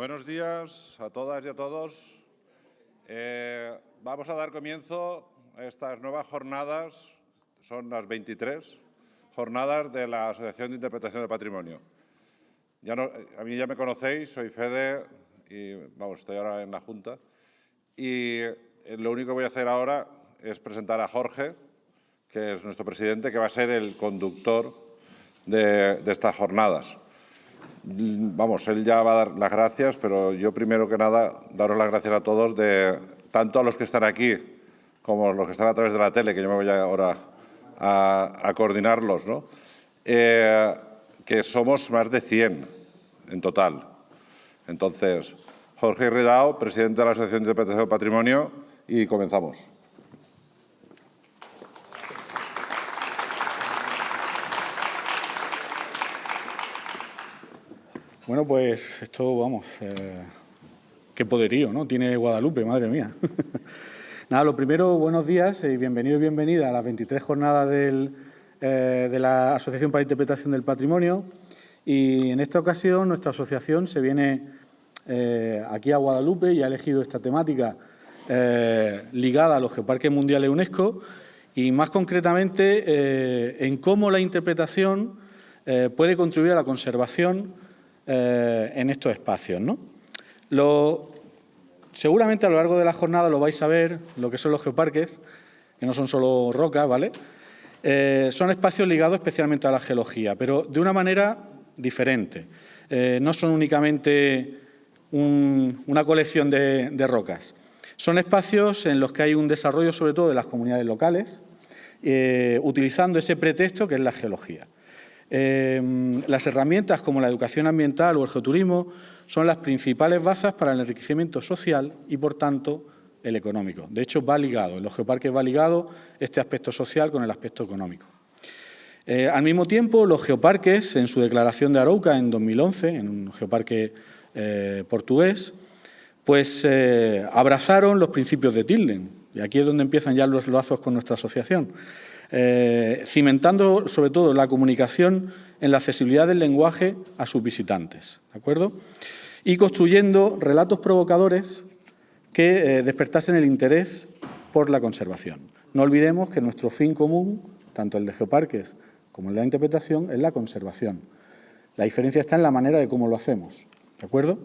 Buenos días a todas y a todos. Vamos a dar comienzo a estas nuevas jornadas, son las 23 jornadas de la Asociación de Interpretación del Patrimonio. A mí ya me conocéis, soy Fede y estoy ahora en la Junta. Y lo único que voy a hacer ahora es presentar a Jorge, que es nuestro presidente, que va a ser el conductor de estas jornadas. Él ya va a dar las gracias, pero yo primero que nada daros las gracias a todos, tanto a los que están aquí como a los que están a través de la tele, que yo me voy ahora a coordinarlos, ¿no? Que somos más de 100 en total. Entonces, Jorge Ridao, presidente de la Asociación de Interpretación del Patrimonio, y comenzamos. Bueno, pues esto, qué poderío, ¿no? Tiene Guadalupe, madre mía. Nada, lo primero, buenos días y bienvenido y bienvenida a las 23 jornadas de la Asociación para la Interpretación del Patrimonio. Y en esta ocasión nuestra asociación se viene aquí a Guadalupe y ha elegido esta temática ligada a los Geoparques Mundiales UNESCO y más concretamente en cómo la interpretación puede contribuir a la conservación en estos espacios, ¿no? Seguramente a lo largo de la jornada lo vais a ver, lo que son los geoparques, que no son solo rocas, ¿vale? Son espacios ligados especialmente a la geología, pero de una manera diferente. No son únicamente una colección de rocas. Son espacios en los que hay un desarrollo, sobre todo, de las comunidades locales, utilizando ese pretexto que es la geología. Las herramientas como la educación ambiental o el geoturismo son las principales bazas para el enriquecimiento social y, por tanto, el económico. De hecho, va ligado, en los geoparques va ligado este aspecto social con el aspecto económico. Al mismo tiempo, los geoparques, en su declaración de Arouca en 2011, en un geoparque portugués, pues abrazaron los principios de Tilden. Y aquí es donde empiezan ya los lazos con nuestra asociación. Cimentando sobre todo la comunicación en la accesibilidad del lenguaje a sus visitantes, ¿de acuerdo? Y construyendo relatos provocadores que despertasen el interés por la conservación. No olvidemos que nuestro fin común, tanto el de geoparques como el de la interpretación, es la conservación. La diferencia está en la manera de cómo lo hacemos, ¿de acuerdo?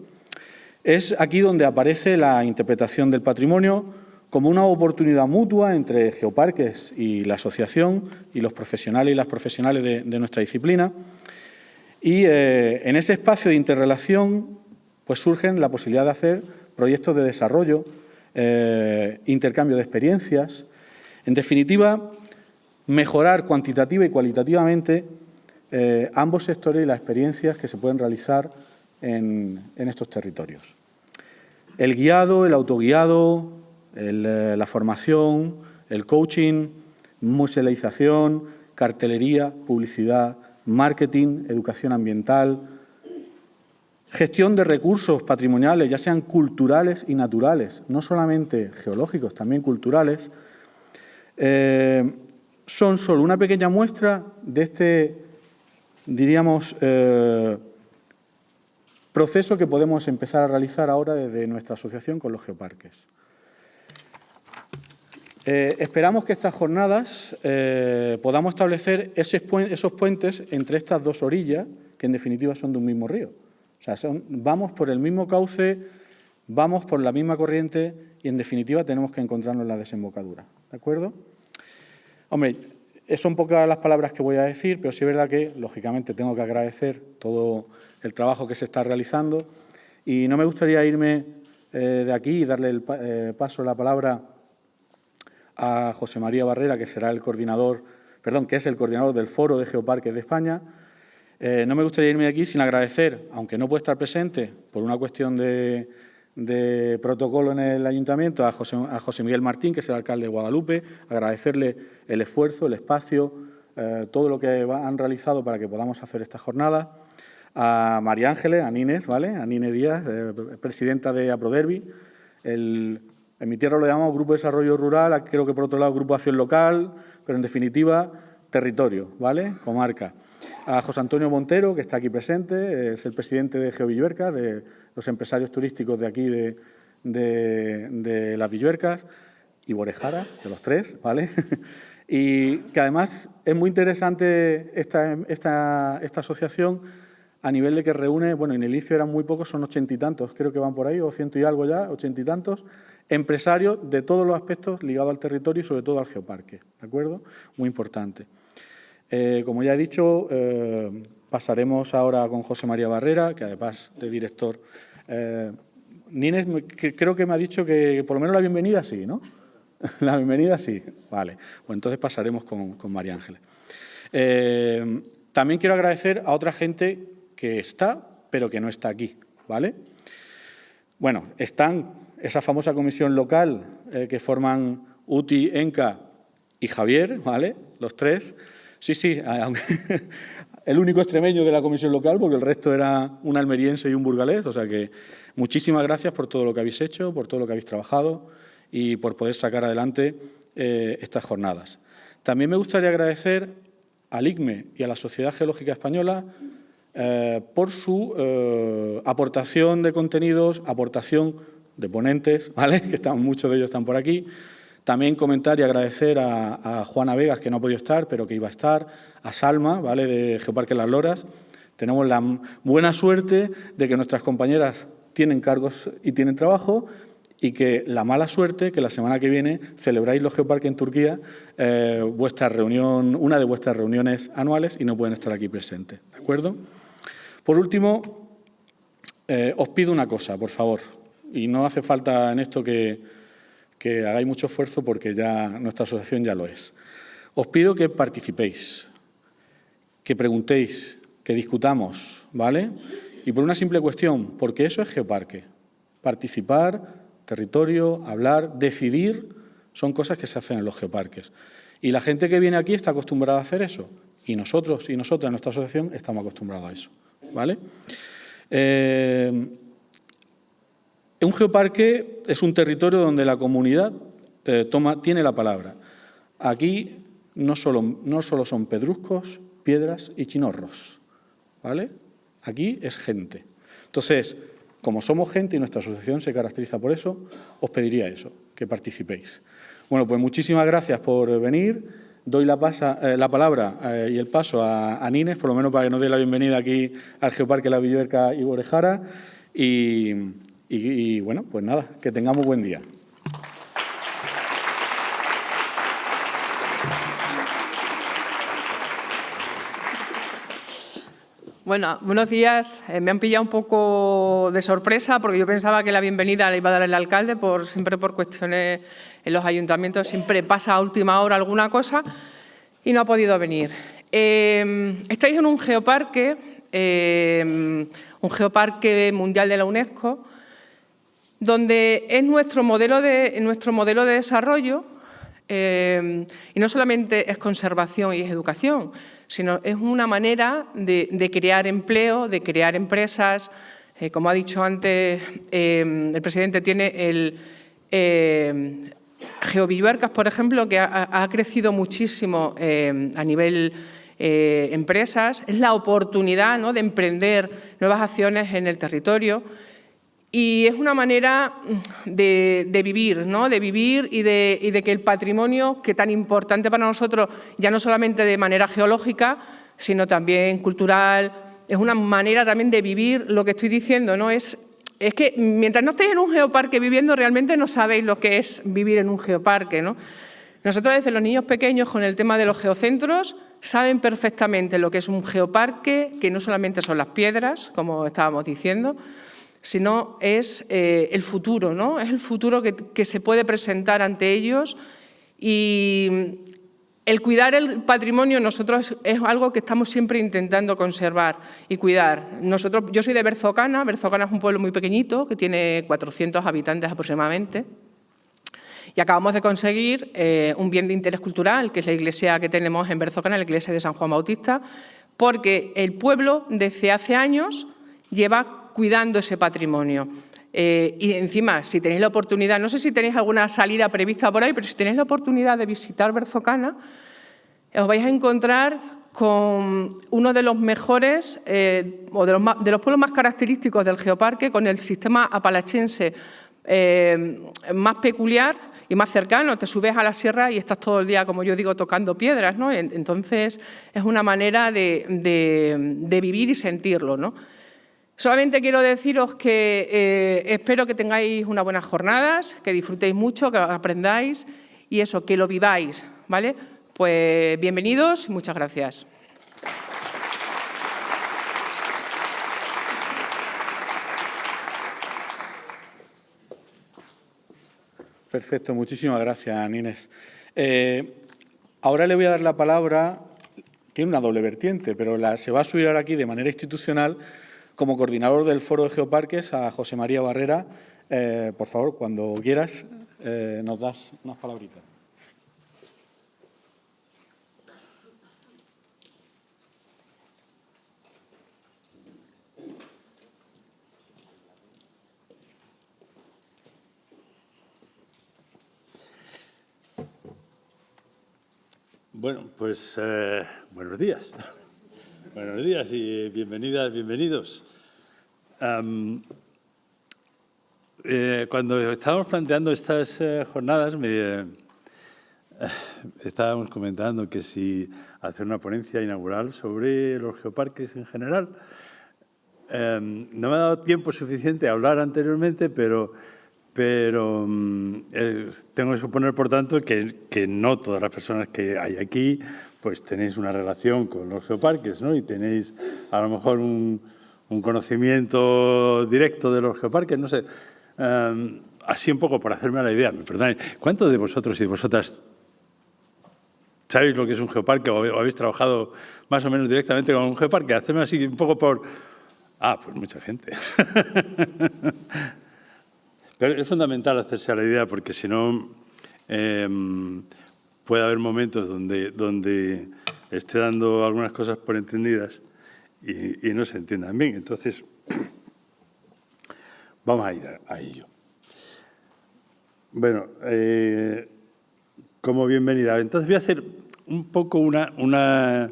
Es aquí donde aparece la interpretación del patrimonio como una oportunidad mutua entre geoparques y la asociación y los profesionales y las profesionales de nuestra disciplina. Y en ese espacio de interrelación pues surgen la posibilidad de hacer proyectos de desarrollo, intercambio de experiencias, en definitiva, mejorar cuantitativa y cualitativamente ambos sectores y las experiencias que se pueden realizar en estos territorios. El guiado, el autoguiado, la formación, el coaching, musealización, cartelería, publicidad, marketing, educación ambiental, gestión de recursos patrimoniales, ya sean culturales y naturales, no solamente geológicos, también culturales, son solo una pequeña muestra de este, diríamos, proceso que podemos empezar a realizar ahora desde nuestra asociación con los geoparques. Esperamos que estas jornadas podamos establecer esos puentes entre estas dos orillas, que en definitiva son de un mismo río. O sea, vamos por el mismo cauce, vamos por la misma corriente y en definitiva tenemos que encontrarnos en la desembocadura. ¿De acuerdo? Hombre, son pocas las palabras que voy a decir, pero sí es verdad que, lógicamente, tengo que agradecer todo el trabajo que se está realizando y no me gustaría irme de aquí y darle el paso a la palabra a José María Barrera, que será el coordinador, que es el coordinador del Foro de Geoparques de España. No me gustaría irme de aquí sin agradecer, aunque no puede estar presente por una cuestión de protocolo en el Ayuntamiento, a José Miguel Martín, que es el alcalde de Guadalupe, agradecerle el esfuerzo, el espacio, todo lo que han realizado para que podamos hacer esta jornada, a María Ángeles, a Nines, ¿vale? A Nines Díaz, presidenta de Aprodervi, en mi tierra lo llamamos Grupo de Desarrollo Rural, creo que por otro lado Grupo de Acción Local, pero en definitiva territorio, ¿vale? Comarca. a José Antonio Montero, que está aquí presente, es el presidente de GeoVilluercas, de los empresarios turísticos de aquí de las Villuercas, y Borejara, de los tres, ¿vale? Y que además es muy interesante esta asociación a nivel de que reúne, bueno, en el inicio eran muy pocos, son 80 y tantos, creo que van por ahí, o 100 y algo ya, 80 y tantos, empresarios de todos los aspectos ligados al territorio y sobre todo al geoparque, ¿de acuerdo? Muy importante. Como ya he dicho, pasaremos ahora con José María Barrera, que además de director. Nines, creo que me ha dicho que por lo menos la bienvenida sí, ¿no? La bienvenida sí, vale. Pues entonces pasaremos con María Ángeles. También quiero agradecer a otra gente que está, pero que no está aquí, ¿vale? Bueno, están esa famosa comisión local que forman Uti, Enca y Javier, ¿vale? Los tres. Sí, el único extremeño de la comisión local, porque el resto era un almeriense y un burgalés, o sea que muchísimas gracias por todo lo que habéis hecho, por todo lo que habéis trabajado y por poder sacar adelante estas jornadas. También me gustaría agradecer al ICME y a la Sociedad Geológica Española por su aportación de contenidos, aportación de ponentes, ¿vale? Que muchos de ellos están por aquí. También comentar y agradecer a Juana Vegas, que no ha podido estar, pero que iba a estar, a Salma, ¿vale?, de Geoparque Las Loras. Tenemos la buena suerte de que nuestras compañeras tienen cargos y tienen trabajo, y que la mala suerte que la semana que viene celebráis los geoparques en Turquía, una de vuestras reuniones anuales, y no pueden estar aquí presentes, ¿de acuerdo? Por último, os pido una cosa, por favor, y no hace falta en esto que hagáis mucho esfuerzo porque ya nuestra asociación ya lo es. Os pido que participéis, que preguntéis, que discutamos, ¿vale? Y por una simple cuestión, porque eso es geoparque. Participar, territorio, hablar, decidir, son cosas que se hacen en los geoparques. Y la gente que viene aquí está acostumbrada a hacer eso. Y nosotros y nosotras, nuestra asociación, estamos acostumbrados a eso, ¿vale? Un geoparque es un territorio donde la comunidad tiene la palabra. Aquí no solo son pedruscos, piedras y chinorros, ¿vale? Aquí es gente. Entonces, como somos gente y nuestra asociación se caracteriza por eso, os pediría eso, que participéis. Bueno, pues muchísimas gracias por venir. Doy la palabra y el paso a Nines, por lo menos para que nos dé la bienvenida aquí al Geoparque La Villuerca y Borejara. Y bueno, pues nada, que tengamos buen día. Bueno, buenos días. Me han pillado un poco de sorpresa porque yo pensaba que la bienvenida la iba a dar el alcalde, siempre por cuestiones en los ayuntamientos, siempre pasa a última hora alguna cosa y no ha podido venir. Estáis en un geoparque mundial de la UNESCO, donde es nuestro modelo de desarrollo. Y no solamente es conservación y es educación, sino es una manera de crear empleo, de crear empresas. Como ha dicho antes el presidente, tiene el GeoVilluercas, por ejemplo, que ha crecido muchísimo a nivel empresas. Es la oportunidad, ¿no?, de emprender nuevas acciones en el territorio. Y es una manera de vivir, ¿no?, de vivir y de que el patrimonio, que tan importante para nosotros, ya no solamente de manera geológica, sino también cultural, es una manera también de vivir lo que estoy diciendo, ¿no? Es que mientras no estéis en un geoparque viviendo, realmente no sabéis lo que es vivir en un geoparque, ¿no? Nosotros, desde los niños pequeños, con el tema de los geocentros, saben perfectamente lo que es un geoparque, que no solamente son las piedras, como estábamos diciendo, sino es el futuro, ¿no? Es el futuro que se puede presentar ante ellos, y el cuidar el patrimonio nosotros es algo que estamos siempre intentando conservar y cuidar. Yo soy de Berzocana. Berzocana es un pueblo muy pequeñito que tiene 400 habitantes aproximadamente, y acabamos de conseguir un bien de interés cultural, que es la iglesia que tenemos en Berzocana, la iglesia de San Juan Bautista, porque el pueblo desde hace años lleva cuidando ese patrimonio. Y encima, si tenéis la oportunidad, no sé si tenéis alguna salida prevista por ahí, pero si tenéis la oportunidad de visitar Berzocana, os vais a encontrar con uno de los mejores o de los pueblos más característicos del geoparque, con el sistema apalachense más peculiar y más cercano. Te subes a la sierra y estás todo el día, como yo digo, tocando piedras, ¿no? Entonces, es una manera de vivir y sentirlo, ¿no? Solamente quiero deciros que espero que tengáis unas buenas jornadas, que disfrutéis mucho, que aprendáis y eso, que lo viváis, ¿vale? Pues bienvenidos y muchas gracias. Perfecto, muchísimas gracias, Inés. Ahora le voy a dar la palabra, tiene una doble vertiente, pero se va a subir ahora aquí de manera institucional como coordinador del Foro de Geoparques a José María Barrera. Por favor, cuando quieras, nos das unas palabritas. Bueno, pues buenos días. Buenos días y bienvenidas, bienvenidos. Cuando estábamos planteando estas jornadas, estábamos comentando que si hacer una ponencia inaugural sobre los geoparques en general. No me ha dado tiempo suficiente a hablar anteriormente, pero tengo que suponer, por tanto, que no todas las personas que hay aquí pues tenéis una relación con los geoparques, ¿no? Y tenéis a lo mejor un conocimiento directo de los geoparques, no sé. Así un poco por hacerme a la idea, me perdonáis. ¿Cuántos de vosotros y de vosotras sabéis lo que es un geoparque o habéis trabajado más o menos directamente con un geoparque? Hacedme así un poco por... Ah, pues mucha gente. Pero es fundamental hacerse a la idea porque si no puede haber momentos donde esté dando algunas cosas por entendidas y no se entiendan bien. Entonces, vamos a ir a ello. Bueno, como bienvenida. Entonces voy a hacer un poco una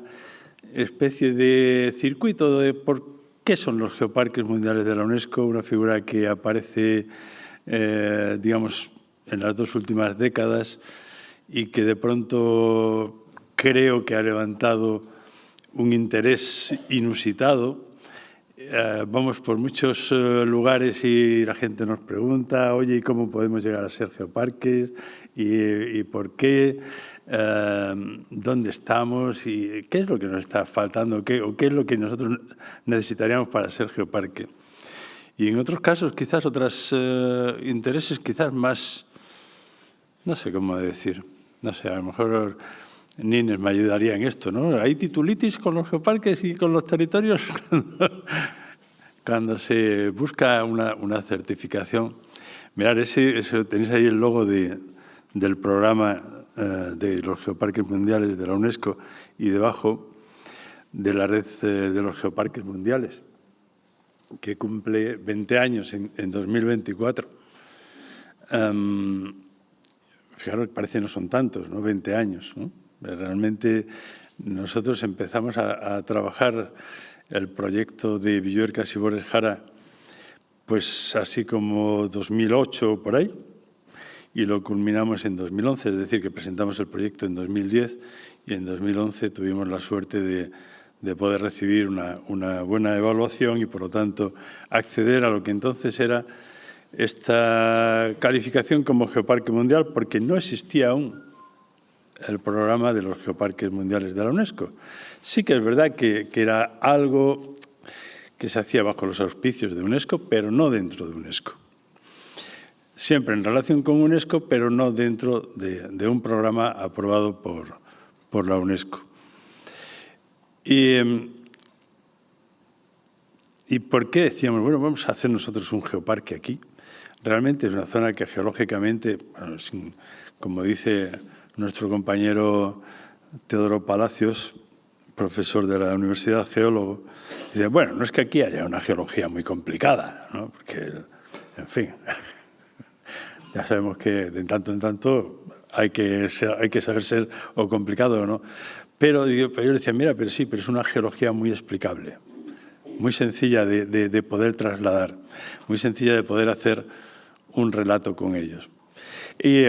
especie de circuito de por qué son los geoparques mundiales de la UNESCO, una figura que aparece digamos, en las dos últimas décadas y que de pronto creo que ha levantado un interés inusitado. Vamos por muchos lugares y la gente nos pregunta, oye, ¿y cómo podemos llegar a ser geoparques? ¿Y por qué? ¿Dónde estamos? ¿Y qué es lo que nos está faltando? ¿O qué es lo que nosotros necesitaríamos para ser geoparque? Y en otros casos, quizás otros intereses, quizás más, no sé cómo decir, no sé, a lo mejor Nines me ayudaría en esto, ¿no? ¿Hay titulitis con los geoparques y con los territorios? Cuando se busca una certificación. Mirad, tenéis ahí el logo del programa de los geoparques mundiales de la UNESCO y debajo de la red de los geoparques mundiales, que cumple 20 años en 2024. Fijaros, parece que no son tantos, ¿no? 20 años, ¿no? Realmente nosotros empezamos a trabajar el proyecto de Villuercas y Borges Jara, pues así como 2008 por ahí, y lo culminamos en 2011, es decir, que presentamos el proyecto en 2010 y en 2011 tuvimos la suerte de poder recibir una buena evaluación y, por lo tanto, acceder a lo que entonces era esta calificación como geoparque mundial, porque no existía aún el programa de los geoparques mundiales de la UNESCO. Sí que es verdad que era algo que se hacía bajo los auspicios de UNESCO, pero no dentro de UNESCO. Siempre en relación con UNESCO, pero no dentro de un programa aprobado por la UNESCO. ¿Y por qué decíamos, bueno, vamos a hacer nosotros un geoparque aquí? Realmente es una zona que geológicamente, bueno, como dice nuestro compañero Teodoro Palacios, profesor de la Universidad, geólogo, dice, bueno, no es que aquí haya una geología muy complicada, ¿no? Porque, en fin, ya sabemos que de tanto en tanto hay que saber ser o complicado o no. Pero yo decía, mira, pero sí, pero es una geología muy explicable, muy sencilla de poder trasladar, muy sencilla de poder hacer un relato con ellos. Y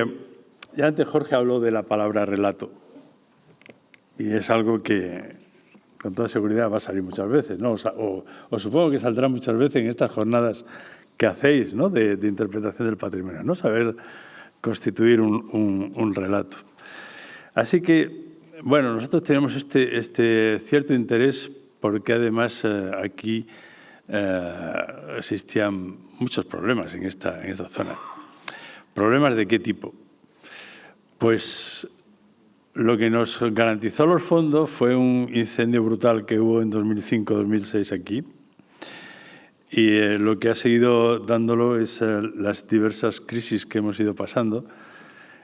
ya antes Jorge habló de la palabra relato, y es algo que con toda seguridad va a salir muchas veces, ¿no? O supongo que saldrá muchas veces en estas jornadas que hacéis, ¿no?, de interpretación del patrimonio, ¿no? Saber constituir un relato. Así que, bueno, nosotros tenemos este cierto interés porque además aquí existían muchos problemas en esta zona. ¿Problemas de qué tipo? Pues lo que nos garantizó los fondos fue un incendio brutal que hubo en 2005-2006 aquí. Y lo que ha seguido dándolo es las diversas crisis que hemos ido pasando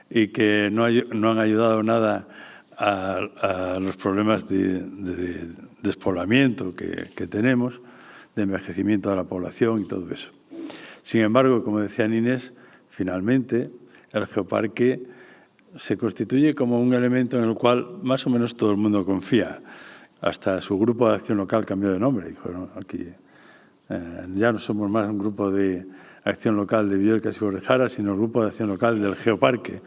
y que no han ayudado nada a los problemas de despoblamiento que tenemos, de envejecimiento de la población y todo eso. Sin embargo, como decía Inés, finalmente el geoparque se constituye como un elemento en el cual más o menos todo el mundo confía. Hasta su grupo de acción local cambió de nombre. Dijo, ¿no? Aquí ya no somos más un grupo de acción local de Villuercas y Borrejara, sino el grupo de acción local del geoparque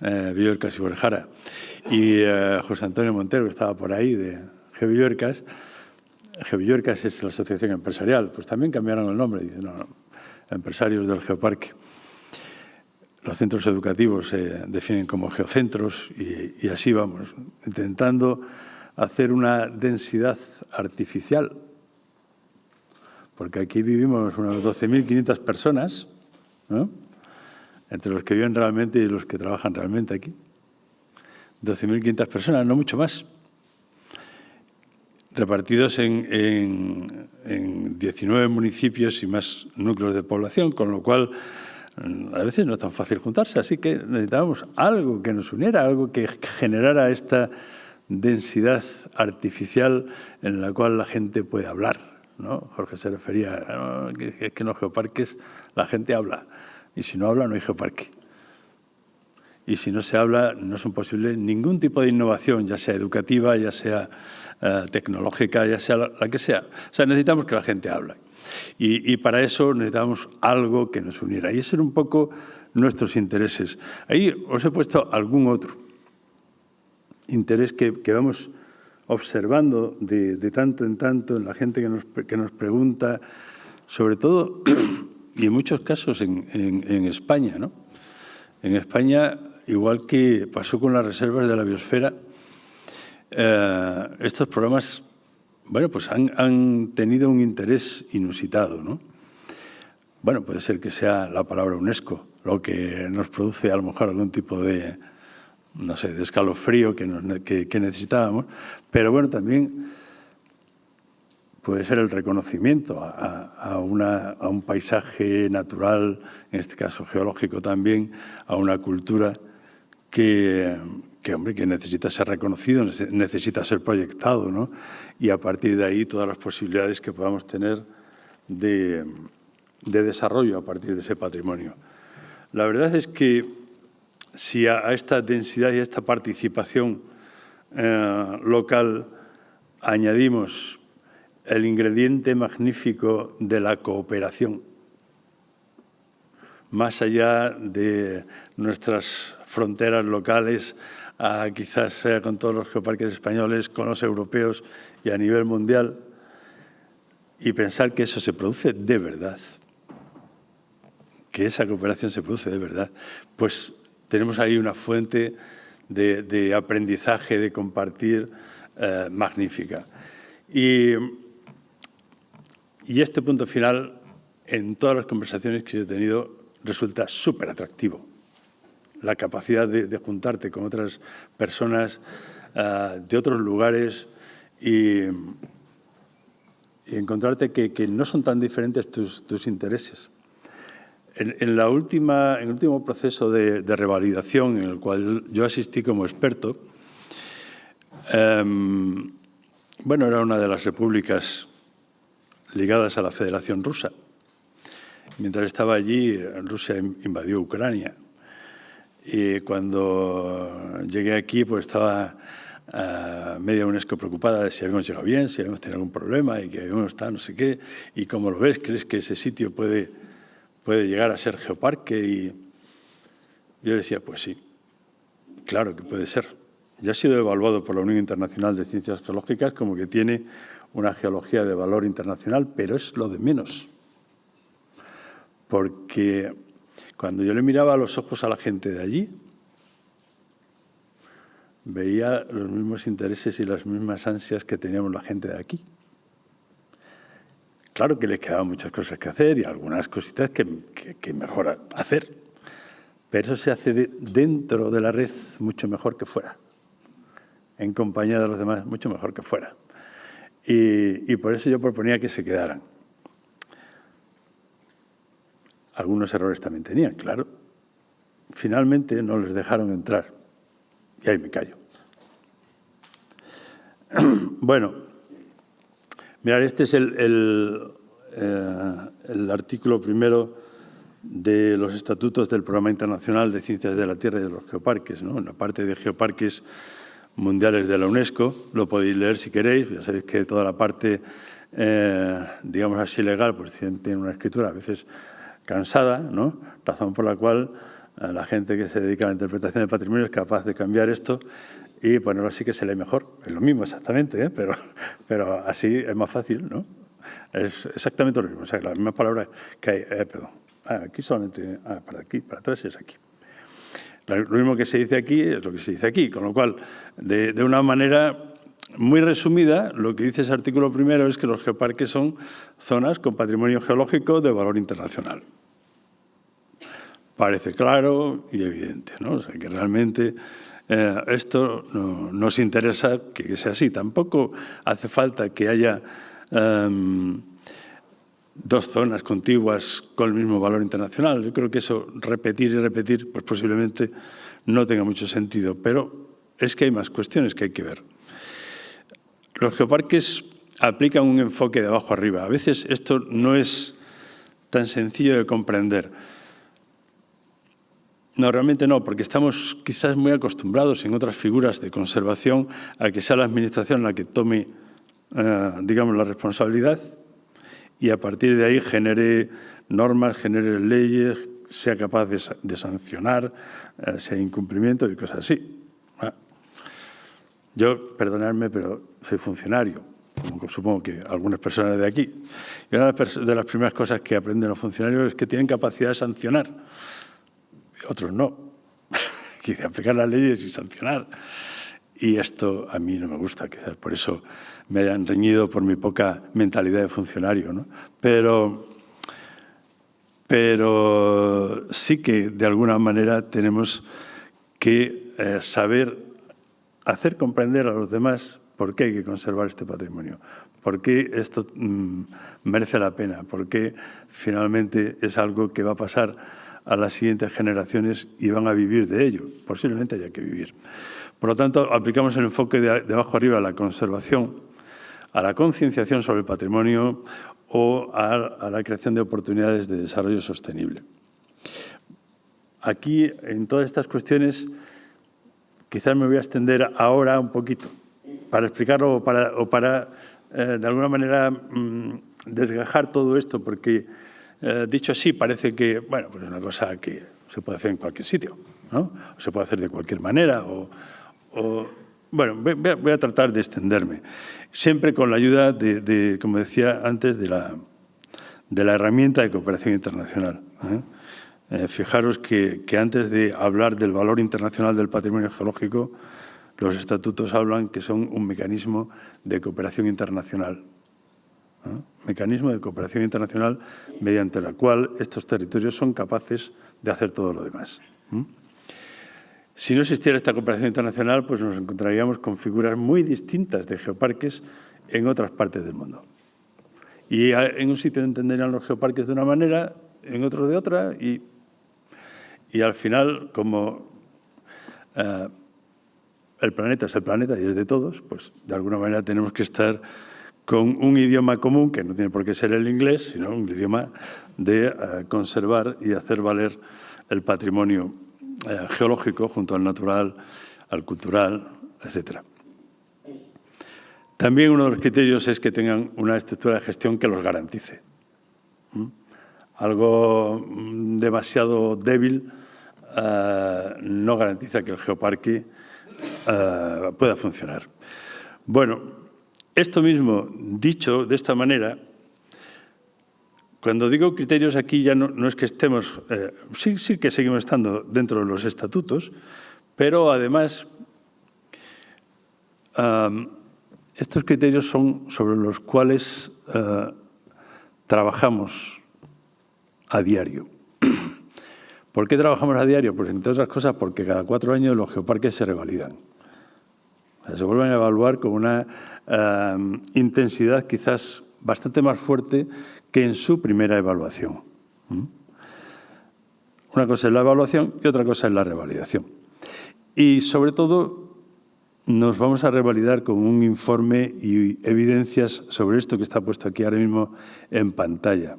Villuercas y Borrejara. Y José Antonio Montero, que estaba por ahí, de Gevilluercas. Gevilluercas es la asociación empresarial, pues también cambiaron el nombre. Dicen, no, empresarios del geoparque. Los centros educativos se definen como geocentros y así vamos, intentando hacer una densidad artificial. Porque aquí vivimos unas 12.500 personas, ¿no?, entre los que viven realmente y los que trabajan realmente aquí. 12.500 personas, no mucho más. Repartidos en 19 municipios y más núcleos de población, con lo cual a veces no es tan fácil juntarse. Así que necesitábamos algo que nos uniera, algo que generara esta densidad artificial en la cual la gente puede hablar, ¿no? Jorge se refería a que en los geoparques la gente habla, y si no habla no hay geoparque. Y si no se habla no es posible ningún tipo de innovación, ya sea educativa, ya sea tecnológica, ya sea la que sea. O sea, necesitamos que la gente hable. Y para eso necesitamos algo que nos uniera. Y ese era un poco nuestros intereses. Ahí os he puesto algún otro interés que vamos observando de tanto en tanto en la gente que nos pregunta, sobre todo, y en muchos casos en España, ¿no? En España, igual que pasó con las reservas de la biosfera, estos programas, bueno, pues han tenido un interés inusitado, ¿no? Bueno, puede ser que sea la palabra UNESCO lo que nos produce a lo mejor algún tipo de, no sé, de escalofrío que necesitábamos, pero bueno, también puede ser el reconocimiento a un paisaje natural, en este caso geológico también, a una cultura que necesita ser reconocido, necesita ser proyectado, ¿no? Y a partir de ahí todas las posibilidades que podamos tener de desarrollo a partir de ese patrimonio. La verdad es que si a esta densidad y a esta participación local añadimos el ingrediente magnífico de la cooperación, más allá de nuestras fronteras locales, quizás sea con todos los geoparques españoles, con los europeos y a nivel mundial, y pensar que eso se produce de verdad, que esa cooperación se produce de verdad, pues tenemos ahí una fuente de aprendizaje, de compartir magnífica. Y este punto final, en todas las conversaciones que yo he tenido, resulta súper atractivo. La capacidad de juntarte con otras personas de otros lugares y encontrarte que no son tan diferentes tus intereses. En el último proceso de revalidación, en el cual yo asistí como experto, bueno, era una de las repúblicas ligadas a la Federación Rusa. Mientras estaba allí, Rusia invadió Ucrania. Y cuando llegué aquí, pues estaba media UNESCO preocupada de si habíamos llegado bien, si habíamos tenido algún problema y que habíamos estado no sé qué, y cómo lo ves, ¿crees que ese sitio puede llegar a ser geoparque? Y yo le decía, pues sí, claro que puede ser. Ya ha sido evaluado por la Unión Internacional de Ciencias Geológicas como que tiene una geología de valor internacional, pero es lo de menos. Porque cuando yo le miraba a los ojos a la gente de allí, veía los mismos intereses y las mismas ansias que teníamos la gente de aquí. Claro que le quedaban muchas cosas que hacer y algunas cositas que mejor hacer, pero eso se hace dentro de la red mucho mejor que fuera, en compañía de los demás mucho mejor que fuera. Y por eso yo proponía que se quedaran. Algunos errores también tenían, claro. Finalmente no les dejaron entrar. Y ahí me callo. Bueno, mirad, este es el artículo primero de los estatutos del Programa Internacional de Ciencias de la Tierra y de los Geoparques, ¿no? En la parte de geoparques mundiales de la UNESCO, lo podéis leer si queréis. Ya sabéis que toda la parte, digamos así, legal, pues tiene una escritura a veces cansada, ¿no? Razón por la cual la gente que se dedica a la interpretación de patrimonio es capaz de cambiar esto y ponerlo así que se lee mejor. Es lo mismo exactamente, ¿eh? pero así es más fácil, ¿no? Es exactamente lo mismo. O sea, las mismas palabras que hay. Perdón. Aquí solamente. Para aquí, para atrás es aquí. Lo mismo que se dice aquí es lo que se dice aquí. Con lo cual, de una manera muy resumida, lo que dice ese artículo primero es que los geoparques son zonas con patrimonio geológico de valor internacional. Parece claro y evidente, ¿no? O sea, que realmente esto no nos interesa que sea así. Tampoco hace falta que haya dos zonas contiguas con el mismo valor internacional. Yo creo que eso, repetir y repetir, pues posiblemente no tenga mucho sentido. Pero es que hay más cuestiones que hay que ver. Los geoparques aplican un enfoque de abajo arriba. A veces esto no es tan sencillo de comprender. No, realmente no, porque estamos quizás muy acostumbrados en otras figuras de conservación a que sea la Administración la que tome, digamos, la responsabilidad y a partir de ahí genere normas, genere leyes, sea capaz de sancionar, sea incumplimiento y cosas así. Yo, perdonadme, pero soy funcionario, como supongo que algunas personas de aquí. Y una de las primeras cosas que aprenden los funcionarios es que tienen capacidad de sancionar. Otros no. Quiere aplicar las leyes y sancionar. Y esto a mí no me gusta, quizás por eso me hayan reñido por mi poca mentalidad de funcionario, ¿no? Pero sí que de alguna manera tenemos que saber hacer comprender a los demás por qué hay que conservar este patrimonio, por qué esto merece la pena, por qué finalmente es algo que va a pasar a las siguientes generaciones y van a vivir de ello. Posiblemente haya que vivir. Por lo tanto, aplicamos el enfoque de abajo arriba a la conservación, a la concienciación sobre el patrimonio o a la creación de oportunidades de desarrollo sostenible. Aquí, en todas estas cuestiones, quizás me voy a extender ahora un poquito para explicarlo o para de alguna manera, desgajar todo esto, porque dicho así parece que, bueno, pues es una cosa que se puede hacer en cualquier sitio, ¿no? O se puede hacer de cualquier manera bueno, voy a tratar de extenderme, siempre con la ayuda como decía antes, de la herramienta de cooperación internacional. Fijaros que antes de hablar del valor internacional del patrimonio geológico, los estatutos hablan que son un mecanismo de cooperación internacional. Mecanismo de cooperación internacional mediante la cual estos territorios son capaces de hacer todo lo demás. Si no existiera esta cooperación internacional, pues nos encontraríamos con figuras muy distintas de geoparques en otras partes del mundo. Y en un sitio entenderían los geoparques de una manera, en otro de otra, y al final, como el planeta es el planeta y es de todos, pues de alguna manera tenemos que estar con un idioma común, que no tiene por qué ser el inglés, sino un idioma de conservar y hacer valer el patrimonio geológico junto al natural, al cultural, etc. También uno de los criterios es que tengan una estructura de gestión que los garantice. Algo demasiado débil no garantiza que el geoparque pueda funcionar. Bueno, esto mismo, dicho de esta manera, cuando digo criterios aquí ya no es que estemos, sí que seguimos estando dentro de los estatutos, pero además estos criterios son sobre los cuales trabajamos a diario. ¿Por qué trabajamos a diario? Pues entre otras cosas porque cada 4 años los geoparques se revalidan. O sea, se vuelven a evaluar con una intensidad quizás bastante más fuerte que en su primera evaluación. Una cosa es la evaluación y otra cosa es la revalidación. Y sobre todo nos vamos a revalidar con un informe y evidencias sobre esto que está puesto aquí ahora mismo en pantalla.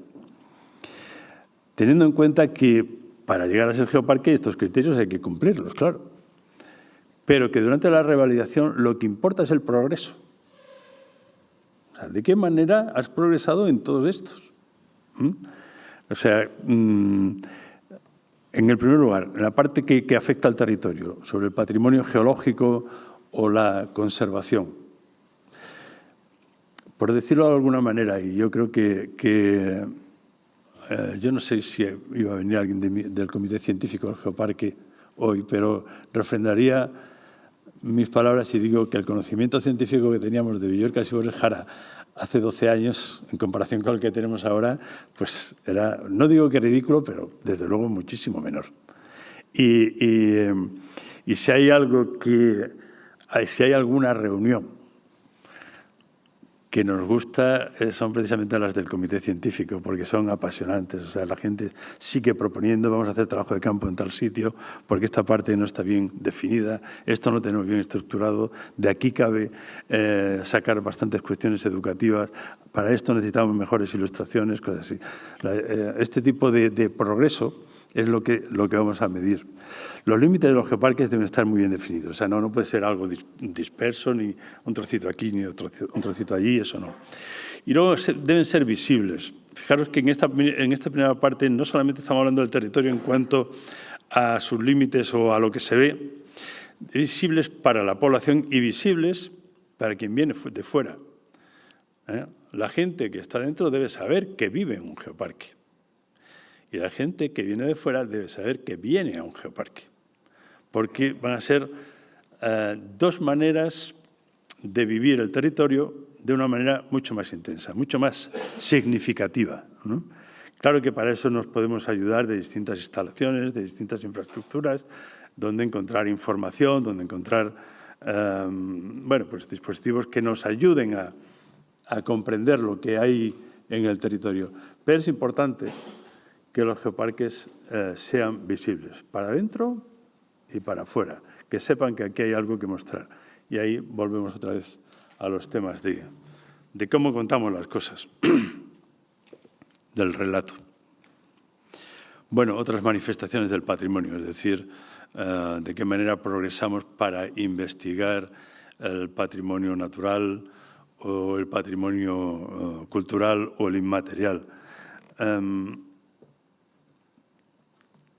Teniendo en cuenta que para llegar a ser geoparque estos criterios hay que cumplirlos, claro. Pero que durante la revalidación lo que importa es el progreso. O sea, ¿de qué manera has progresado en todos estos? O sea, en el primer lugar, en la parte que afecta al territorio, sobre el patrimonio geológico o la conservación. Por decirlo de alguna manera, y yo creo que yo no sé si iba a venir alguien del Comité Científico del Geoparque hoy, pero refrendaría mis palabras y digo que el conocimiento científico que teníamos de Villuercas y Borges Jara hace 12 años, en comparación con el que tenemos ahora, pues era, no digo que ridículo, pero desde luego muchísimo menor. Y si hay algo si hay alguna reunión que nos gusta, son precisamente las del Comité Científico, porque son apasionantes. O sea, la gente sigue proponiendo, vamos a hacer trabajo de campo en tal sitio, porque esta parte no está bien definida, esto no tenemos bien estructurado, de aquí cabe sacar bastantes cuestiones educativas, para esto necesitamos mejores ilustraciones, cosas así. Este tipo de progreso es lo que vamos a medir. Los límites de los geoparques deben estar muy bien definidos. O sea, no puede ser algo disperso, ni un trocito aquí, ni un trocito allí, eso no. Y luego deben ser visibles. Fijaros que en esta primera parte no solamente estamos hablando del territorio en cuanto a sus límites o a lo que se ve, visibles para la población y visibles para quien viene de fuera. La gente que está dentro debe saber que vive en un geoparque. Y la gente que viene de fuera debe saber que viene a un geoparque, porque van a ser dos maneras de vivir el territorio de una manera mucho más intensa, mucho más significativa, ¿no? Claro que para eso nos podemos ayudar de distintas instalaciones, de distintas infraestructuras, donde encontrar información, donde encontrar pues dispositivos que nos ayuden a comprender lo que hay en el territorio. Pero es importante que los geoparques sean visibles para adentro y para afuera, que sepan que aquí hay algo que mostrar. Y ahí volvemos otra vez a los temas de cómo contamos las cosas, del relato. Bueno, otras manifestaciones del patrimonio, es decir, de qué manera progresamos para investigar el patrimonio natural o el patrimonio cultural o el inmaterial.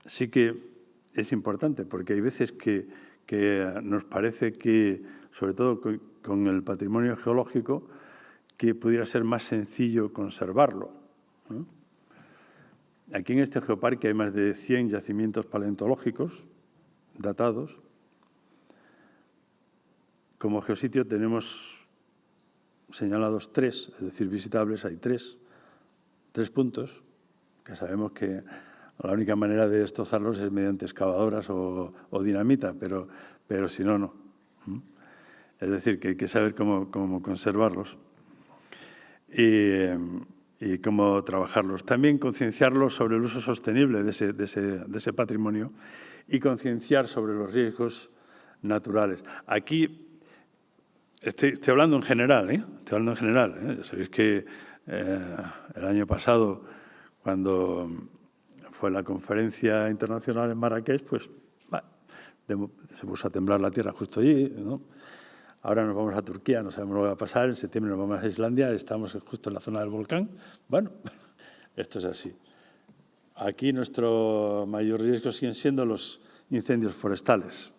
Sí que es importante, porque hay veces que nos parece que, sobre todo con el patrimonio geológico, que pudiera ser más sencillo conservarlo, ¿no? Aquí en este geoparque hay más de 100 yacimientos paleontológicos datados. Como geositio tenemos señalados 3, es decir, visitables hay 3 puntos, que sabemos que la única manera de destrozarlos es mediante excavadoras o dinamita, pero si no, no. Es decir, que hay que saber cómo conservarlos y cómo trabajarlos. También concienciarlos sobre el uso sostenible de ese patrimonio y concienciar sobre los riesgos naturales. Aquí estoy hablando en general, Estoy hablando en general, Ya sabéis que el año pasado, cuando fue la conferencia internacional en Marrakech, pues se puso a temblar la tierra justo allí, ¿no? Ahora nos vamos a Turquía, no sabemos lo que va a pasar. En septiembre nos vamos a Islandia, estamos justo en la zona del volcán. Bueno, esto es así. Aquí nuestro mayor riesgo siguen siendo los incendios forestales.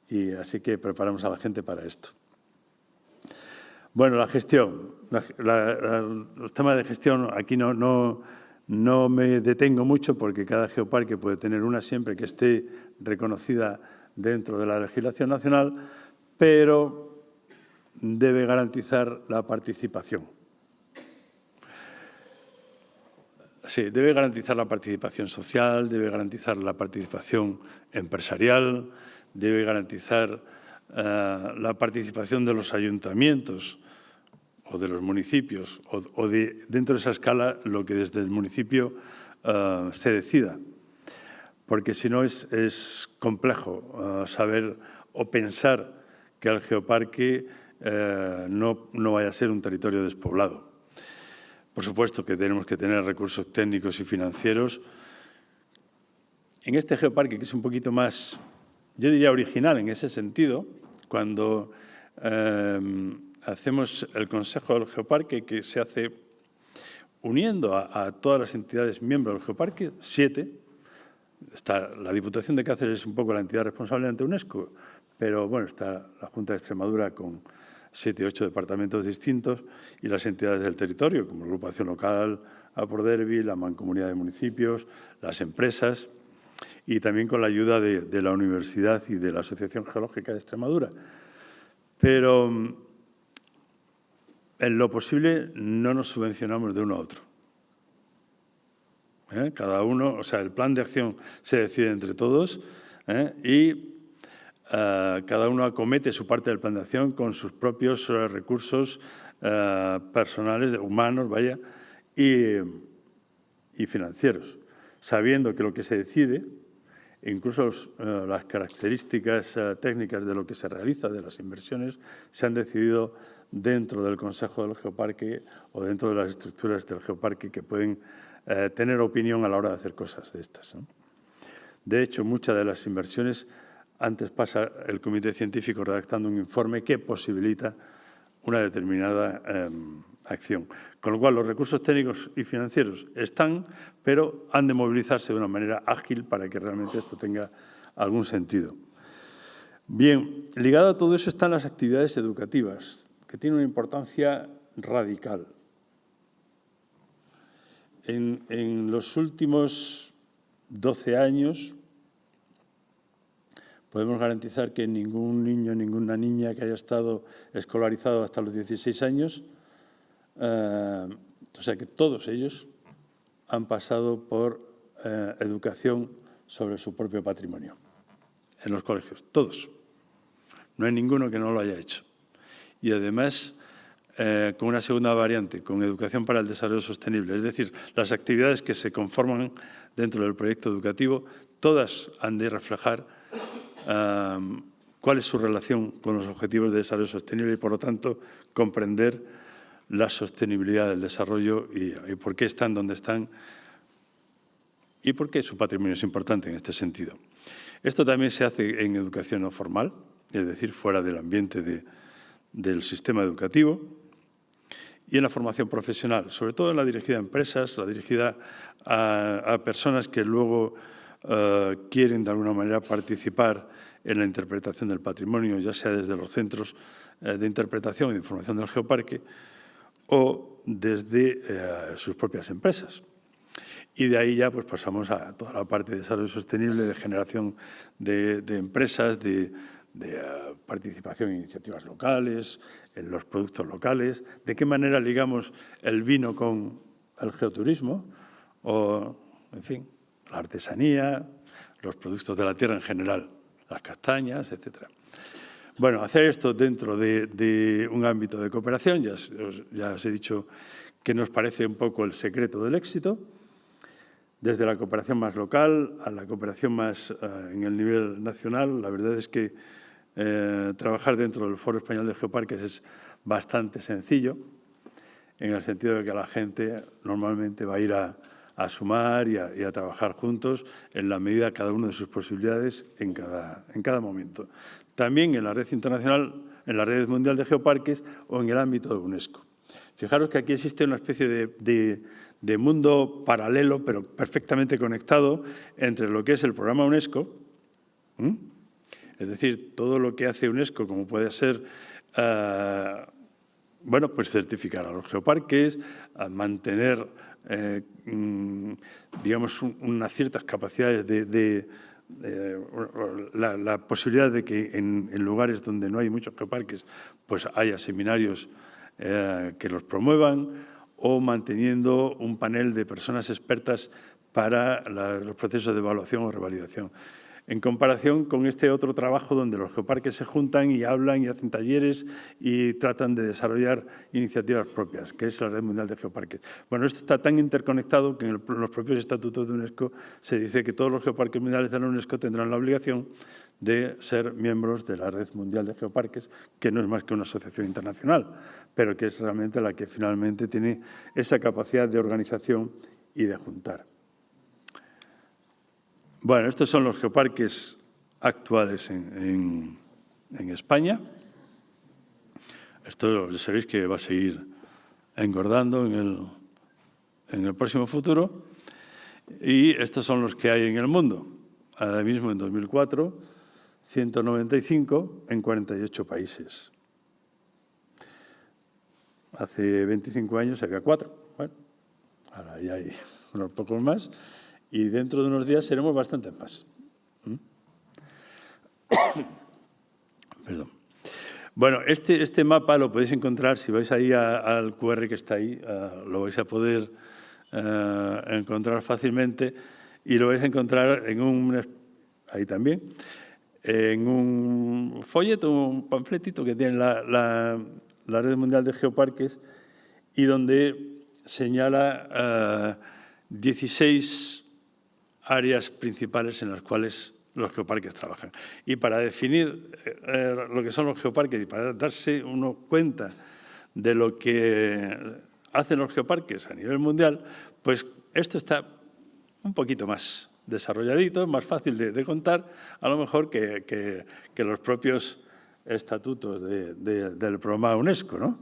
Y así que preparamos a la gente para esto. Bueno, la gestión. Los temas de gestión, aquí no me detengo mucho porque cada geoparque puede tener una siempre que esté reconocida dentro de la legislación nacional, pero debe garantizar la participación. Sí, debe garantizar la participación social, debe garantizar la participación empresarial, debe garantizar la participación de los ayuntamientos o de los municipios o dentro de esa escala lo que desde el municipio se decida. Porque si no es complejo saber o pensar que el geoparque no vaya a ser un territorio despoblado. Por supuesto que tenemos que tener recursos técnicos y financieros. En este geoparque, que es un poquito más, yo diría, original en ese sentido, cuando hacemos el Consejo del Geoparque, que se hace uniendo a todas las entidades miembros del geoparque, 7. Está la Diputación de Cáceres, es un poco la entidad responsable ante UNESCO, pero bueno, está la Junta de Extremadura con 7 u 8 departamentos distintos y las entidades del territorio, como la Agrupación Local, Aporderbi, la Mancomunidad de Municipios, las empresas y también con la ayuda de la Universidad y de la Asociación Geológica de Extremadura. Pero en lo posible no nos subvencionamos de uno a otro. Cada uno, o sea, el plan de acción se decide entre todos y cada uno acomete su parte del plan de acción con sus propios recursos personales, humanos, vaya, y financieros, sabiendo que lo que se decide, incluso las características técnicas de lo que se realiza, de las inversiones, se han decidido dentro del Consejo del Geoparque o dentro de las estructuras del geoparque que pueden tener opinión a la hora de hacer cosas de estas, ¿no? De hecho, muchas de las inversiones, antes pasa el comité científico redactando un informe que posibilita una determinada acción. Con lo cual, los recursos técnicos y financieros están, pero han de movilizarse de una manera ágil para que realmente esto tenga algún sentido. Bien, ligado a todo eso están las actividades educativas, que tienen una importancia radical. En los últimos 12 años podemos garantizar que ningún niño, ninguna niña que haya estado escolarizado hasta los 16 años, o sea que todos ellos han pasado por educación sobre su propio patrimonio en los colegios, todos. No hay ninguno que no lo haya hecho. Y además, con una segunda variante, con educación para el desarrollo sostenible. Es decir, las actividades que se conforman dentro del proyecto educativo, todas han de reflejar cuál es su relación con los objetivos de desarrollo sostenible y, por lo tanto, comprender la sostenibilidad del desarrollo y por qué están donde están y por qué su patrimonio es importante en este sentido. Esto también se hace en educación no formal, es decir, fuera del ambiente del sistema educativo, y en la formación profesional, sobre todo en la dirigida a empresas, la dirigida a personas que luego quieren de alguna manera participar en la interpretación del patrimonio, ya sea desde los centros de interpretación y de información del geoparque o desde sus propias empresas. Y de ahí ya pues pasamos a toda la parte de desarrollo sostenible, de generación de empresas, de participación en iniciativas locales, en los productos locales, de qué manera ligamos el vino con el geoturismo o, en fin, la artesanía, los productos de la tierra en general, las castañas, etc. Bueno, hacer esto dentro de un ámbito de cooperación, ya os he dicho que nos parece un poco el secreto del éxito, desde la cooperación más local a la cooperación más en el nivel nacional. La verdad es que trabajar dentro del Foro Español de Geoparques es bastante sencillo, en el sentido de que la gente normalmente va a ir a sumar y a trabajar juntos en la medida de cada uno de sus posibilidades en cada momento. también en la red internacional, en la red mundial de geoparques o en el ámbito de UNESCO. Fijaros que aquí existe una especie de mundo paralelo, pero perfectamente conectado entre lo que es el programa UNESCO, es decir, todo lo que hace UNESCO, como puede ser, bueno, pues certificar a los geoparques, a mantener, digamos, unas ciertas capacidades la posibilidad de que en lugares donde no hay muchos geoparques, pues haya seminarios que los promuevan, o manteniendo un panel de personas expertas para los procesos de evaluación o revalidación. En comparación con este otro trabajo donde los geoparques se juntan y hablan y hacen talleres y tratan de desarrollar iniciativas propias, que es la Red Mundial de Geoparques. Bueno, esto está tan interconectado que en los propios estatutos de UNESCO se dice que todos los geoparques mundiales de la UNESCO tendrán la obligación de ser miembros de la Red Mundial de Geoparques, que no es más que una asociación internacional, pero que es realmente la que finalmente tiene esa capacidad de organización y de juntar. Bueno, estos son los geoparques actuales en España. Esto ya sabéis que va a seguir engordando en el próximo futuro. Y estos son los que hay en el mundo. Ahora mismo, en 2004, 195 en 48 países. Hace 25 años había 4. Bueno, ahora ya hay unos pocos más. Y dentro de unos días seremos bastante más. Perdón. Bueno, este mapa lo podéis encontrar, si vais ahí al QR que está ahí, lo vais a poder encontrar fácilmente y lo vais a encontrar ahí también, en un folleto, un panfletito que tiene la Red Mundial de Geoparques y donde señala 16 áreas principales en las cuales los geoparques trabajan. Y para definir lo que son los geoparques y para darse uno cuenta de lo que hacen los geoparques a nivel mundial, pues esto está un poquito más desarrolladito, más fácil de contar, a lo mejor que los propios estatutos del programa UNESCO, ¿no?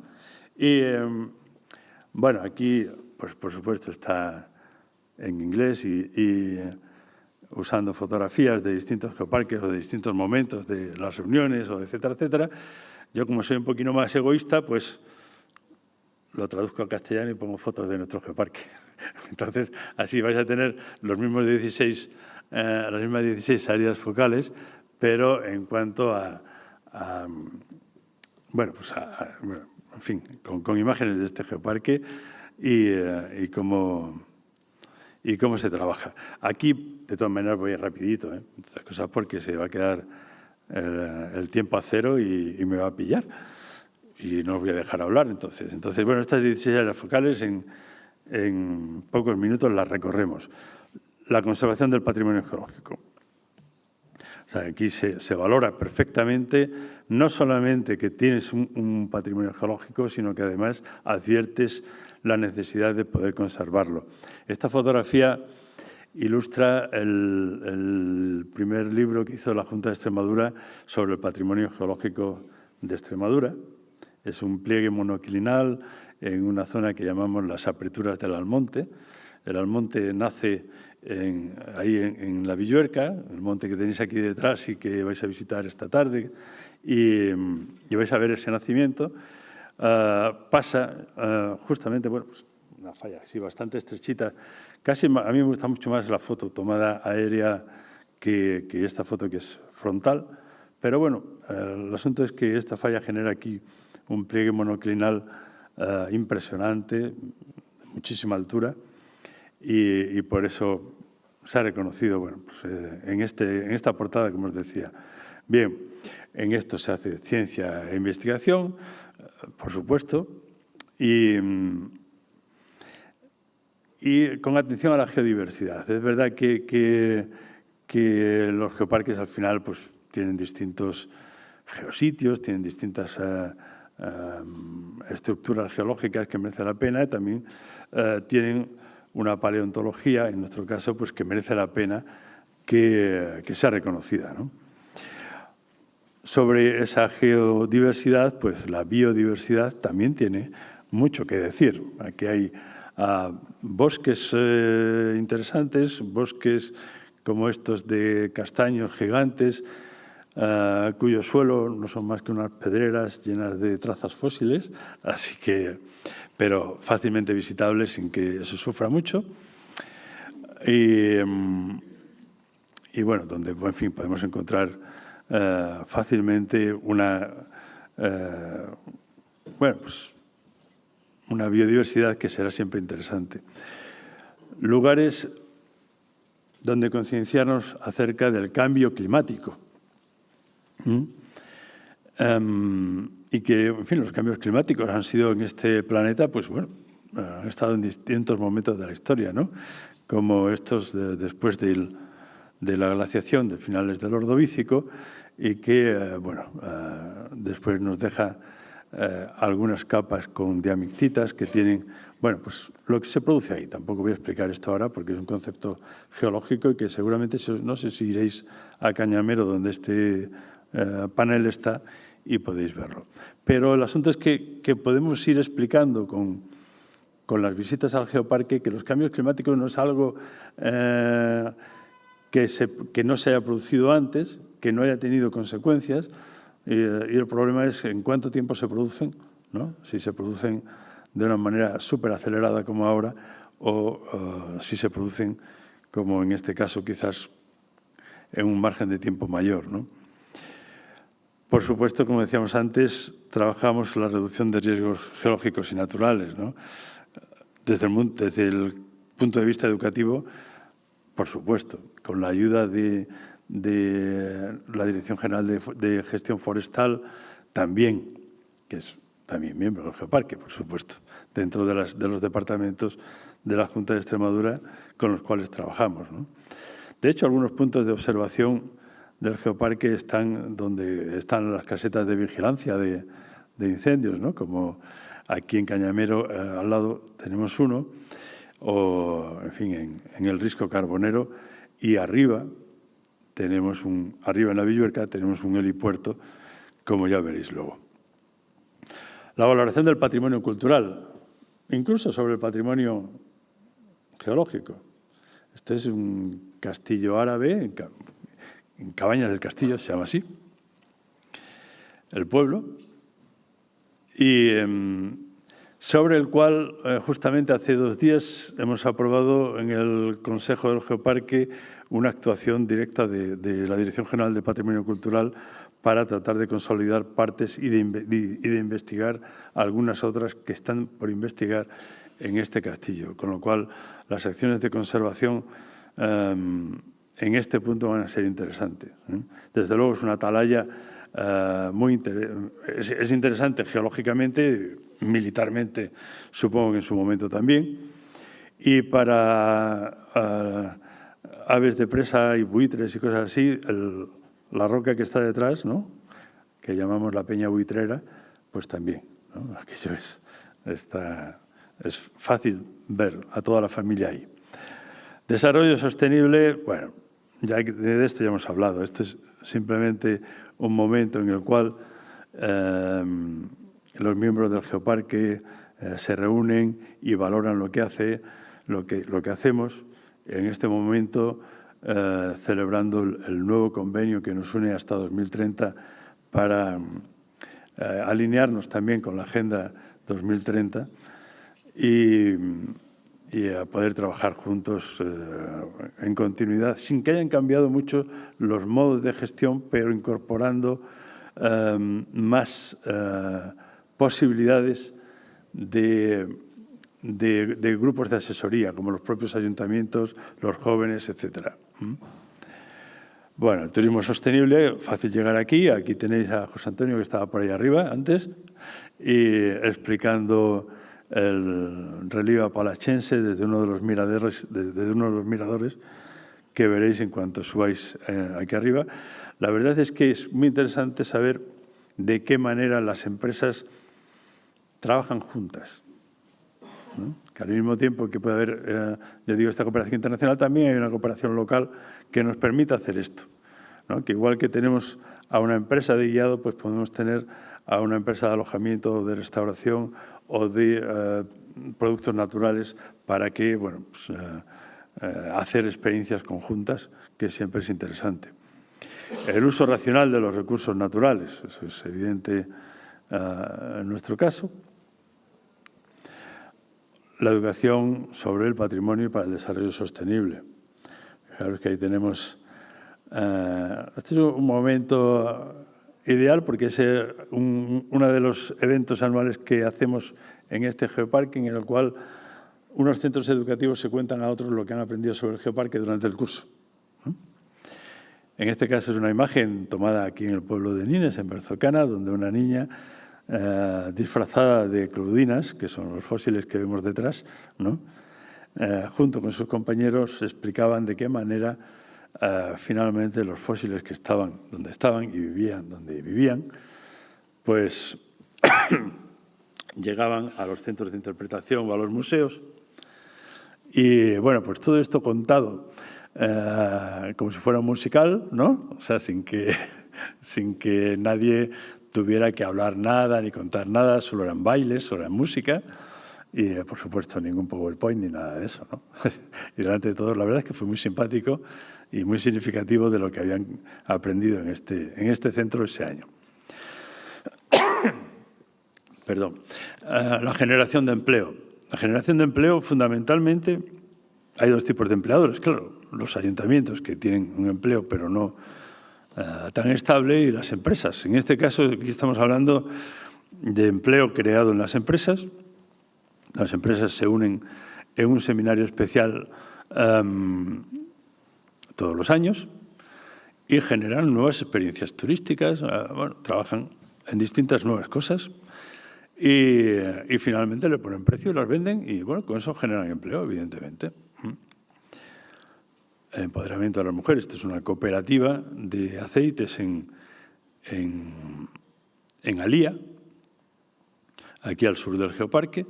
Y, bueno, aquí, pues por supuesto, está en inglés y usando fotografías de distintos geoparques o de distintos momentos de las reuniones, o etcétera, etcétera. Yo, como soy un poquito más egoísta, pues lo traduzco al castellano y pongo fotos de nuestro geoparque. Entonces, así vais a tener los mismos las mismas 16 áreas focales, pero en cuanto bueno, pues en fin, con imágenes de este geoparque y cómo se trabaja. Aquí, de todas maneras, voy rapidito, estas cosas, porque se va a quedar el tiempo a cero y me va a pillar. Y no os voy a dejar hablar, entonces. Bueno, estas 16 áreas focales en pocos minutos las recorremos. La conservación del patrimonio geológico. O sea, aquí se valora perfectamente no solamente que tienes un patrimonio geológico, sino que además adviertes la necesidad de poder conservarlo. Esta fotografía ilustra el primer libro que hizo la Junta de Extremadura sobre el patrimonio geológico de Extremadura. Es un pliegue monoclinal en una zona que llamamos las apreturas del Almonte. El Almonte nace ahí en la Villuerca, el monte que tenéis aquí detrás y que vais a visitar esta tarde, y vais a ver ese nacimiento. Pasa justamente, bueno, pues una falla así bastante estrechita. Casi a mí me gusta mucho más la foto tomada aérea que esta foto que es frontal. Pero bueno, el asunto es que esta falla genera aquí un pliegue monoclinal impresionante, de muchísima altura, y por eso se ha reconocido, bueno, pues, en esta portada, como os decía. Bien, en esto se hace ciencia e investigación, por supuesto, y con atención a la geodiversidad. Es verdad que los geoparques al final pues, tienen distintos geositios, tienen distintas estructuras geológicas que merecen la pena y también tienen una paleontología, en nuestro caso, pues que merece la pena que sea reconocida, ¿no? sobre esa geodiversidad, pues la biodiversidad también tiene mucho que decir. Aquí hay bosques interesantes, bosques como estos de castaños gigantes, cuyo suelo no son más que unas pedreras llenas de trazas fósiles, así que, pero fácilmente visitables sin que se sufra mucho. Y bueno, donde, en fin, podemos encontrar fácilmente una biodiversidad que será siempre interesante. Lugares donde concienciarnos acerca del cambio climático. Y que, en fin, los cambios climáticos han sido en este planeta, pues bueno, han estado en distintos momentos de la historia, ¿no? Como estos después de la glaciación de finales del Ordovícico y que, después nos deja algunas capas con diamictitas que tienen, bueno, pues lo que se produce ahí. Tampoco voy a explicar esto ahora porque es un concepto geológico y que seguramente, no sé si iréis a Cañamero, donde este panel está, y podéis verlo. Pero el asunto es que podemos ir explicando con las visitas al geoparque que los cambios climáticos no es algo que no se haya producido antes, que no haya tenido consecuencias, y el problema es en cuánto tiempo se producen, ¿no? Si se producen de una manera súper acelerada como ahora o si se producen, como en este caso, quizás en un margen de tiempo mayor, ¿no? Por supuesto, como decíamos antes, trabajamos la reducción de riesgos geológicos y naturales, ¿no? Desde el punto de vista educativo, por supuesto, con la ayuda de la Dirección General de Gestión Forestal, también, que es también miembro del Geoparque, por supuesto, dentro de los departamentos de la Junta de Extremadura con los cuales trabajamos, ¿no? De hecho, algunos puntos de observación del Geoparque están donde están las casetas de vigilancia de incendios, ¿no? Como aquí en Cañamero, al lado, tenemos uno, o, en fin, en el Risco Carbonero, y arriba en la Villuerca tenemos un helipuerto, como ya veréis luego. La valoración del patrimonio cultural, incluso sobre el patrimonio geológico. Este es un castillo árabe, en Cabañas del Castillo, se llama así, el pueblo, y sobre el cual justamente hace 2 días hemos aprobado en el Consejo del Geoparque una actuación directa de la Dirección General de Patrimonio Cultural para tratar de consolidar partes y de investigar algunas otras que están por investigar en este castillo, con lo cual las acciones de conservación en este punto van a ser interesantes. Desde luego es una atalaya es interesante geológicamente, militarmente supongo que en su momento también, y para aves de presa y buitres y cosas así, la roca que está detrás, ¿no?, que llamamos la Peña Buitrera, pues también, ¿no? Aquello es fácil ver a toda la familia ahí. Desarrollo sostenible, bueno, ya de esto ya hemos hablado. Esto es simplemente un momento en el cual los miembros del Geoparque se reúnen y valoran lo que hacemos. En este momento, celebrando el nuevo convenio que nos une hasta 2030 para alinearnos también con la Agenda 2030 y a poder trabajar juntos en continuidad, sin que hayan cambiado mucho los modos de gestión, pero incorporando más posibilidades de grupos de asesoría, como los propios ayuntamientos, los jóvenes, etcétera. Bueno, el turismo sostenible, fácil llegar aquí. Aquí tenéis a José Antonio, que estaba por ahí arriba antes, y explicando el relieve apalachense desde uno de los miradores que veréis en cuanto subáis aquí arriba. La verdad es que es muy interesante saber de qué manera las empresas trabajan juntas, ¿no? Que al mismo tiempo que puede haber, ya digo, esta cooperación internacional, también hay una cooperación local que nos permite hacer esto, ¿no? Que igual que tenemos a una empresa de guiado, pues podemos tener a una empresa de alojamiento, de restauración o de productos naturales para que, bueno, pues, hacer experiencias conjuntas, que siempre es interesante. El uso racional de los recursos naturales, eso es evidente en nuestro caso. La educación sobre el patrimonio para el desarrollo sostenible. Fijaros que ahí tenemos... este es un momento ideal porque es uno de los eventos anuales que hacemos en este geoparking, en el cual unos centros educativos se cuentan a otros lo que han aprendido sobre el geoparque durante el curso. En este caso es una imagen tomada aquí en el pueblo de Nines, en Berzocana, donde una niña disfrazada de cloudinas, que son los fósiles que vemos detrás, ¿no? Junto con sus compañeros explicaban de qué manera finalmente los fósiles que estaban donde estaban y vivían donde vivían, pues llegaban a los centros de interpretación o a los museos. Y bueno, pues todo esto contado como si fuera un musical, ¿no? O sea, sin que nadie tuviera que hablar nada ni contar nada, solo eran bailes, solo era música y, por supuesto, ningún PowerPoint ni nada de eso, ¿no? Y delante de todos, la verdad es que fue muy simpático y muy significativo de lo que habían aprendido en este centro ese año. Perdón. La generación de empleo. La generación de empleo, fundamentalmente, hay dos tipos de empleadores. Claro, los ayuntamientos que tienen un empleo, pero no tan estable, y las empresas. En este caso, aquí estamos hablando de empleo creado en las empresas. Las empresas se unen en un seminario especial todos los años y generan nuevas experiencias turísticas. Bueno, trabajan en distintas nuevas cosas y finalmente le ponen precio y las venden y, bueno, con eso generan empleo, evidentemente. El empoderamiento de las mujeres. Esto es una cooperativa de aceites en Alía, aquí al sur del geoparque.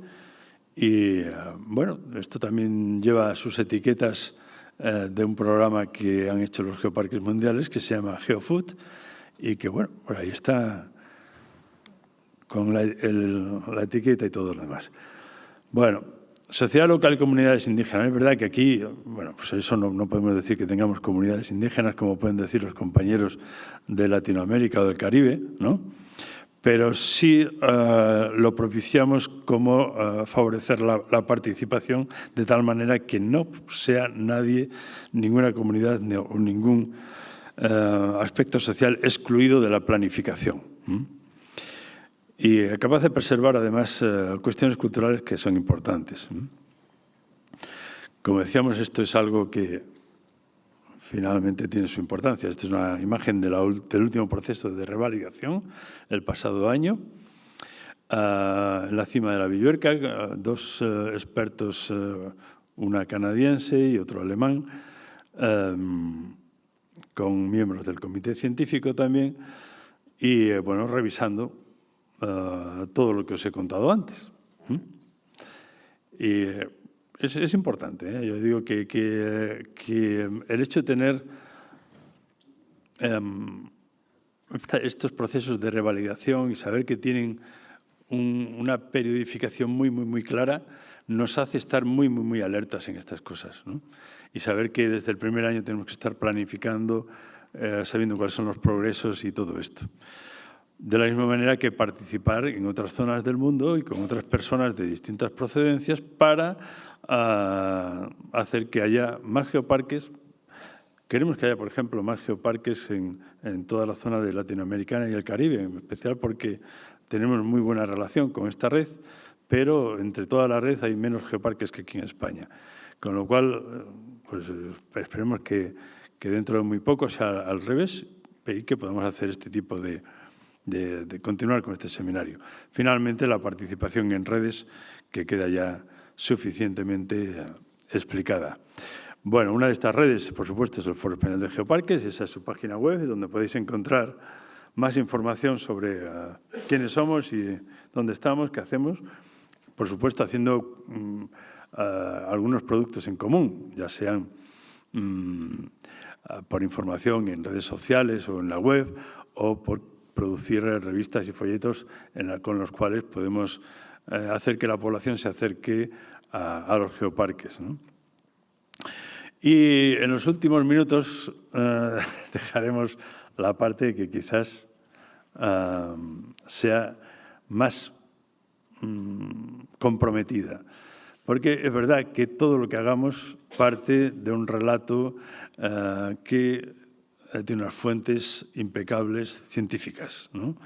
Y, bueno, esto también lleva sus etiquetas de un programa que han hecho los geoparques mundiales que se llama GeoFood y que, bueno, por ahí está con la etiqueta y todo lo demás. Bueno, sociedad local y comunidades indígenas. Es verdad que aquí, bueno, pues eso no podemos decir que tengamos comunidades indígenas, como pueden decir los compañeros de Latinoamérica o del Caribe, ¿no? Pero sí lo propiciamos como favorecer la participación de tal manera que no sea nadie, ninguna comunidad o ningún aspecto social excluido de la planificación. Y capaz de preservar, además, cuestiones culturales que son importantes. Como decíamos, esto es algo que finalmente tiene su importancia. Esta es una imagen del último proceso de revalidación el pasado año. En la cima de la Villuerca, dos expertos, una canadiense y otro alemán, con miembros del comité científico también, y bueno, revisando todo lo que os he contado antes. Y es importante, ¿eh? Yo digo que el hecho de tener estos procesos de revalidación y saber que tienen una periodificación muy clara nos hace estar muy alertas en estas cosas, ¿no? Y saber que desde el primer año tenemos que estar planificando, sabiendo cuáles son los progresos y todo esto. De la misma manera que participar en otras zonas del mundo y con otras personas de distintas procedencias para hacer que haya más geoparques. Queremos que haya, por ejemplo, más geoparques en toda la zona de Latinoamericana y el Caribe, en especial porque tenemos muy buena relación con esta red, pero entre toda la red hay menos geoparques que aquí en España. Con lo cual, pues esperemos que dentro de muy poco sea al revés y que podamos hacer este tipo de continuar con este seminario. Finalmente, la participación en redes, que queda ya suficientemente explicada. Bueno, una de estas redes, por supuesto, es el Foro Español de Geoparques. Esa es su página web, donde podéis encontrar más información sobre quiénes somos y dónde estamos, qué hacemos. Por supuesto, haciendo algunos productos en común, ya sean por información en redes sociales o en la web, o por producir revistas y folletos con los cuales podemos hacer que la población se acerque a los geoparques, ¿no? Y en los últimos minutos dejaremos la parte que quizás sea más comprometida. Porque es verdad que todo lo que hagamos parte de un relato que tiene unas fuentes impecables científicas, ¿no?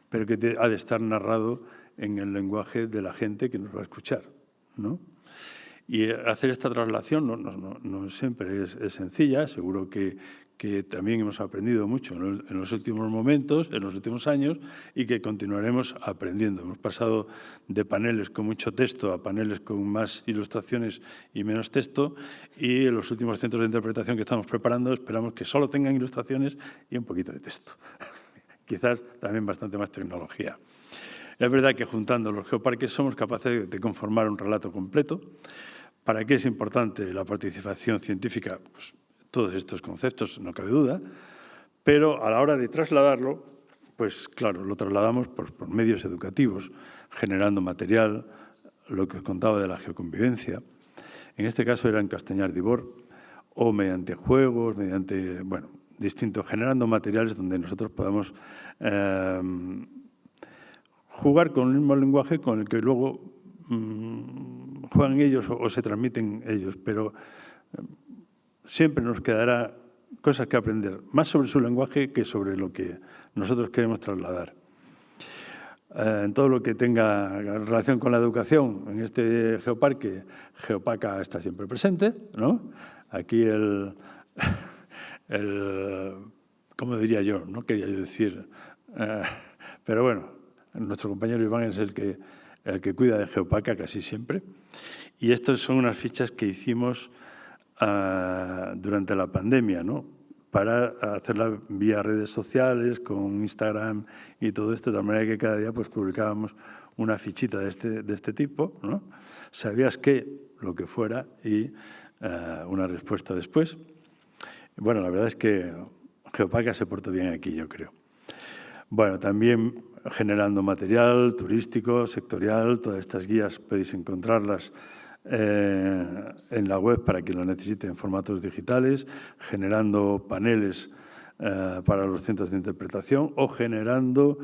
Pero que ha de estar narrado en el lenguaje de la gente que nos va a escuchar, ¿no? Y hacer esta traslación no siempre es sencilla. Seguro que también hemos aprendido mucho en los últimos momentos, en los últimos años, y que continuaremos aprendiendo. Hemos pasado de paneles con mucho texto a paneles con más ilustraciones y menos texto, y en los últimos centros de interpretación que estamos preparando esperamos que solo tengan ilustraciones y un poquito de texto. Quizás también bastante más tecnología. Es verdad que juntando los geoparques somos capaces de conformar un relato completo. ¿Para qué es importante la participación científica? Pues todos estos conceptos, no cabe duda, pero a la hora de trasladarlo, pues claro, lo trasladamos por medios educativos, generando material, lo que os contaba de la geoconvivencia. En este caso era en Castañar de Ibor, o mediante juegos, mediante, bueno, distintos, generando materiales donde nosotros podamos jugar con el mismo lenguaje con el que luego juegan ellos o se transmiten ellos, pero siempre nos quedará cosas que aprender, más sobre su lenguaje que sobre lo que nosotros queremos trasladar. En todo lo que tenga relación con la educación, en este geoparque, Geopaca está siempre presente, ¿no? Aquí ¿cómo diría yo? No quería yo decir, pero bueno, nuestro compañero Iván es el que cuida de Geopaca casi siempre. Y estas son unas fichas que hicimos durante la pandemia, ¿no? Para hacerla vía redes sociales, con Instagram y todo esto, de tal manera que cada día pues, publicábamos una fichita de este tipo, ¿no? Sabías qué, lo que fuera, y una respuesta después. Bueno, la verdad es que Geopaca se portó bien aquí, yo creo. Bueno, también generando material turístico, sectorial, todas estas guías podéis encontrarlas en la web para quien lo necesite en formatos digitales, generando paneles para los centros de interpretación o generando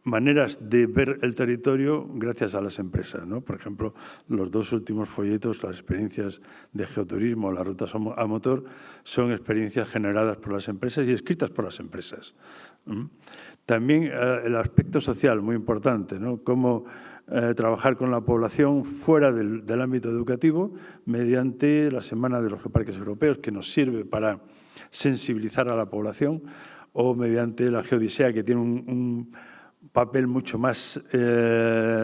maneras de ver el territorio gracias a las empresas, ¿no? Por ejemplo, los dos últimos folletos, las experiencias de geoturismo, las rutas a motor, son experiencias generadas por las empresas y escritas por las empresas. También el aspecto social, muy importante, ¿no? Cómo trabajar con la población fuera del ámbito educativo mediante la Semana de los Geoparques Europeos, que nos sirve para sensibilizar a la población, o mediante la Geodisea, que tiene un papel mucho más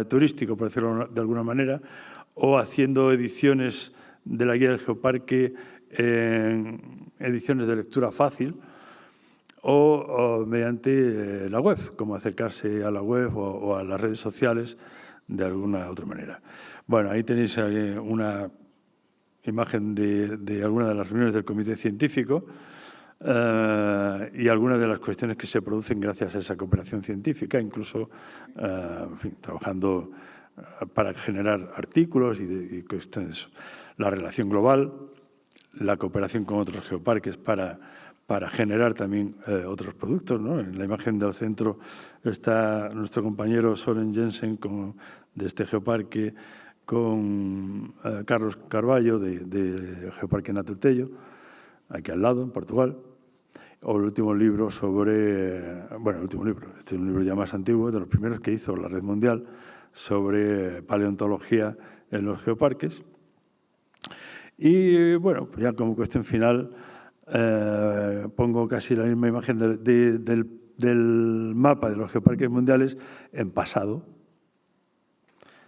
turístico, por decirlo de alguna manera, o haciendo ediciones de la Guía del Geoparque, ediciones de lectura fácil, o mediante la web, como acercarse a la web o a las redes sociales de alguna otra manera. Bueno, ahí tenéis una imagen de algunas de las reuniones del comité científico y algunas de las cuestiones que se producen gracias a esa cooperación científica, incluso en fin, trabajando para generar artículos y cuestiones. La relación global, la cooperación con otros geoparques para generar también otros productos, ¿no? En la imagen del centro está nuestro compañero Soren Jensen de este geoparque con Carlos Carballo de Geoparque Naturtello, aquí al lado, en Portugal. O el último libro bueno, el último libro, este es un libro ya más antiguo, de los primeros que hizo la Red Mundial sobre paleontología en los geoparques. Y bueno, pues ya como cuestión final, pongo casi la misma imagen del mapa de los geoparques mundiales en pasado,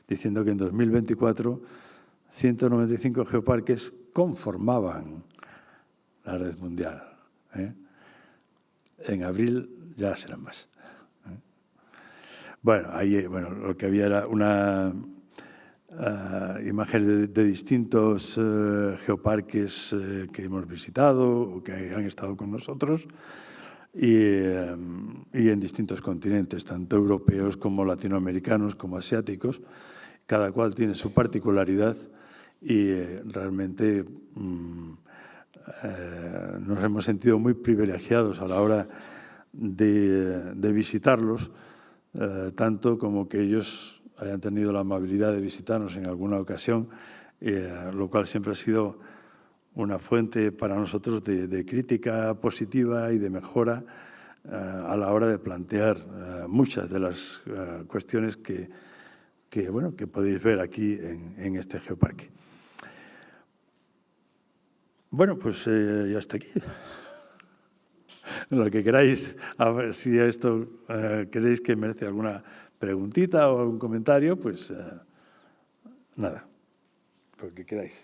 diciendo que en 2024 195 geoparques conformaban la red mundial. En abril ya serán más. Bueno, ahí lo que había era imágenes de distintos geoparques que hemos visitado o que han estado con nosotros y en distintos continentes, tanto europeos como latinoamericanos como asiáticos. Cada cual tiene su particularidad y realmente nos hemos sentido muy privilegiados a la hora de visitarlos, tanto como que ellos hayan tenido la amabilidad de visitarnos en alguna ocasión, lo cual siempre ha sido una fuente para nosotros de crítica positiva y de mejora a la hora de plantear muchas de las cuestiones que podéis ver aquí en este geoparque. Bueno, pues ya está aquí. Lo que queráis, a ver si esto queréis que merece alguna preguntita o algún comentario, pues nada, lo que queráis.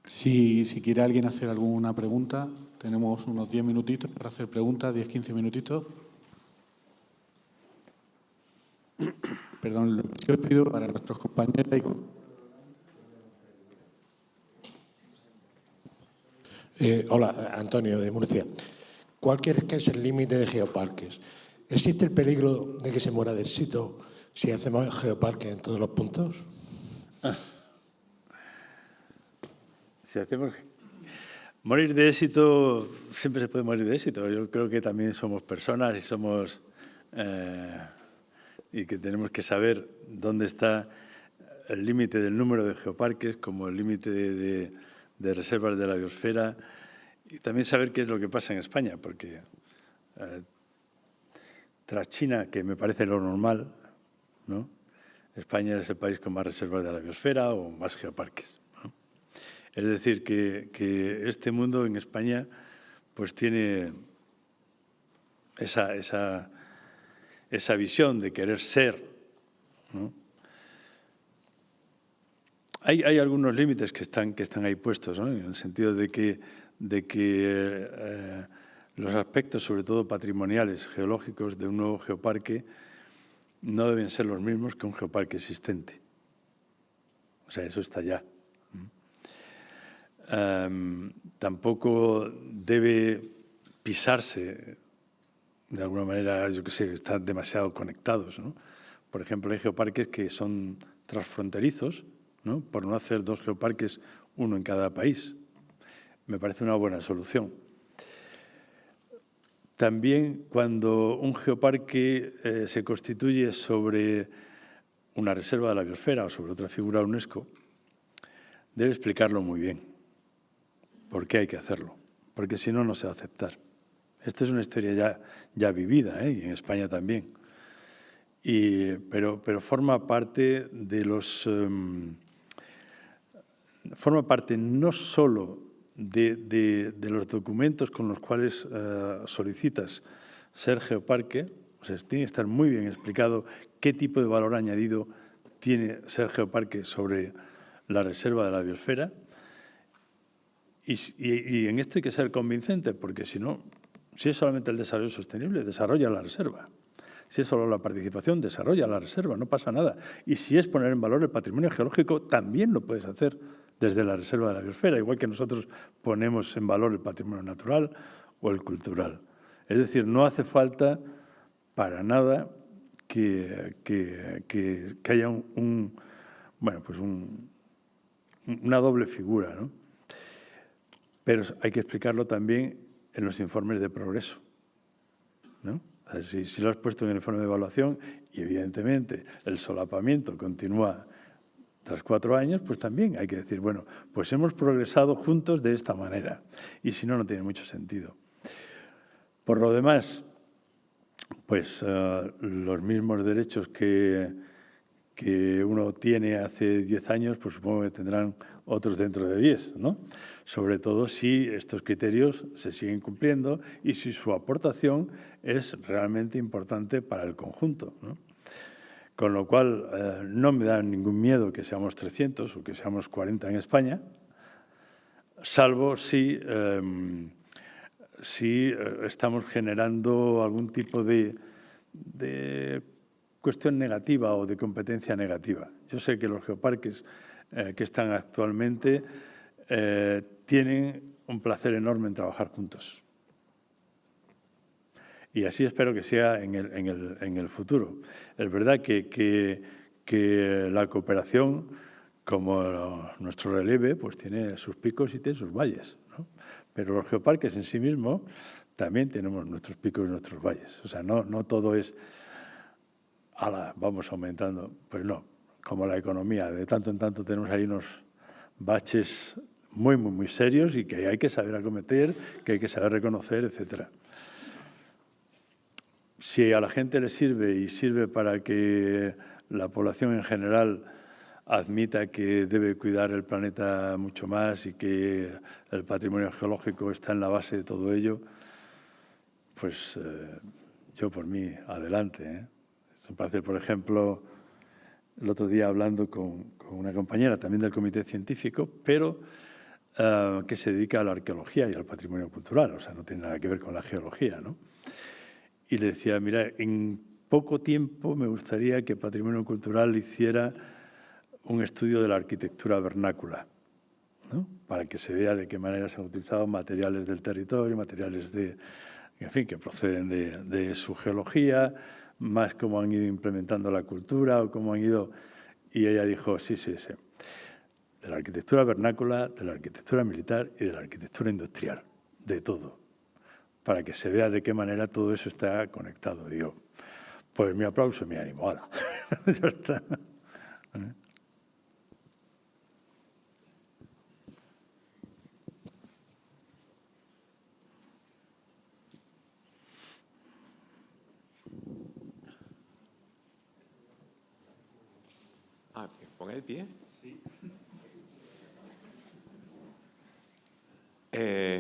Si quiere alguien hacer alguna pregunta, tenemos unos 10 minutitos para hacer preguntas, 10-15 minutitos. Perdón, lo que sí os pido para nuestros compañeros. Hola, Antonio, de Murcia. ¿Cuál crees que es el límite de geoparques? ¿Existe el peligro de que se muera de éxito si hacemos geoparques en todos los puntos? Si hacemos morir de éxito, siempre se puede morir de éxito. Yo creo que también somos personas y somos y que tenemos que saber dónde está el límite del número de geoparques, como el límite de reservas de la biosfera, y también saber qué es lo que pasa en España, porque tras China, que me parece lo normal, ¿no? España es el país con más reservas de la biosfera o más geoparques. Es decir, que este mundo en España pues tiene esa visión de querer ser, ¿no? Hay algunos límites que están ahí puestos, ¿no? En el sentido de que los aspectos, sobre todo patrimoniales, geológicos, de un nuevo geoparque no deben ser los mismos que un geoparque existente. O sea, eso está ya. Tampoco debe pisarse de alguna manera, yo qué sé, están demasiado conectados, ¿no? Por ejemplo, hay geoparques que son transfronterizos, ¿no? Por no hacer dos geoparques, uno en cada país. Me parece una buena solución. También cuando un geoparque se constituye sobre una reserva de la biosfera o sobre otra figura UNESCO, debe explicarlo muy bien. ¿Por qué hay que hacerlo? Porque si no, no se va a aceptar. Esto es una historia ya vivida, y en España también. Pero forma parte de los... forma parte no solo de los documentos con los cuales solicitas ser geoparque, o sea, tiene que estar muy bien explicado qué tipo de valor añadido tiene ser geoparque sobre la reserva de la biosfera. Y en esto hay que ser convincente, porque si no, si es solamente el desarrollo sostenible, desarrolla la reserva. Si es solo la participación, desarrolla la reserva, no pasa nada. Y si es poner en valor el patrimonio geológico, también lo puedes hacer desde la reserva de la biosfera, igual que nosotros ponemos en valor el patrimonio natural o el cultural. Es decir, no hace falta para nada que haya una doble figura, ¿no? Pero hay que explicarlo también en los informes de progreso, ¿no? O sea, si lo has puesto en el informe de evaluación y, evidentemente, el solapamiento continúa tras 4 años, pues también hay que decir, bueno, pues hemos progresado juntos de esta manera. Y si no, no tiene mucho sentido. Por lo demás, pues los mismos derechos que uno tiene hace 10 años, pues supongo que tendrán otros dentro de 10, ¿no? Sobre todo si estos criterios se siguen cumpliendo y si su aportación es realmente importante para el conjunto, ¿no? Con lo cual, no me da ningún miedo que seamos 300 o que seamos 40 en España, salvo si estamos generando algún tipo de cuestión negativa o de competencia negativa. Yo sé que los geoparques que están actualmente tienen un placer enorme en trabajar juntos. Y así espero que sea en el futuro. Es verdad que la cooperación, como nuestro relieve, pues tiene sus picos y tiene sus valles, ¿no? Pero los geoparques en sí mismos también tenemos nuestros picos y nuestros valles. O sea, no todo es, vamos aumentando. Pues no, como la economía. De tanto en tanto tenemos ahí unos baches muy, muy, muy serios y que hay que saber acometer, que hay que saber reconocer, etcétera. Si a la gente le sirve y sirve para que la población en general admita que debe cuidar el planeta mucho más y que el patrimonio geológico está en la base de todo ello, pues yo por mí, adelante, ¿eh? Es un placer, por ejemplo, el otro día hablando con una compañera también del comité científico, pero que se dedica a la arqueología y al patrimonio cultural, o sea, no tiene nada que ver con la geología, ¿no? Y le decía, mira, en poco tiempo me gustaría que Patrimonio Cultural hiciera un estudio de la arquitectura vernácula, ¿no? Para que se vea de qué manera se han utilizado materiales del territorio, materiales en fin, que proceden de su geología, más cómo han ido implementando la cultura o cómo han ido... Y ella dijo, sí. De la arquitectura vernácula, de la arquitectura militar y de la arquitectura industrial, de todo, para que se vea de qué manera todo eso está conectado. Digo, pues mi aplauso y mi ánimo. ¡Hala! Ya está. ¿Ponga de pie? Sí.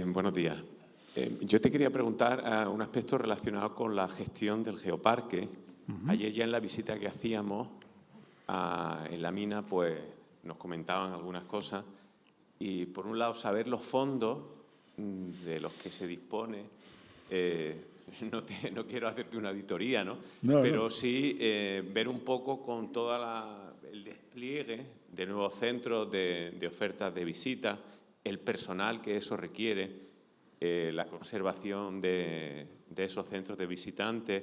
Buenos días. Yo te quería preguntar un aspecto relacionado con la gestión del geoparque. Ayer ya en la visita que hacíamos en la mina, pues nos comentaban algunas cosas. Y por un lado, saber los fondos de los que se dispone. No quiero hacerte una auditoría, ¿no? Pero sí ver un poco con todo el despliegue de nuevos centros de ofertas de visita, el personal que eso requiere, la conservación de esos centros de visitantes.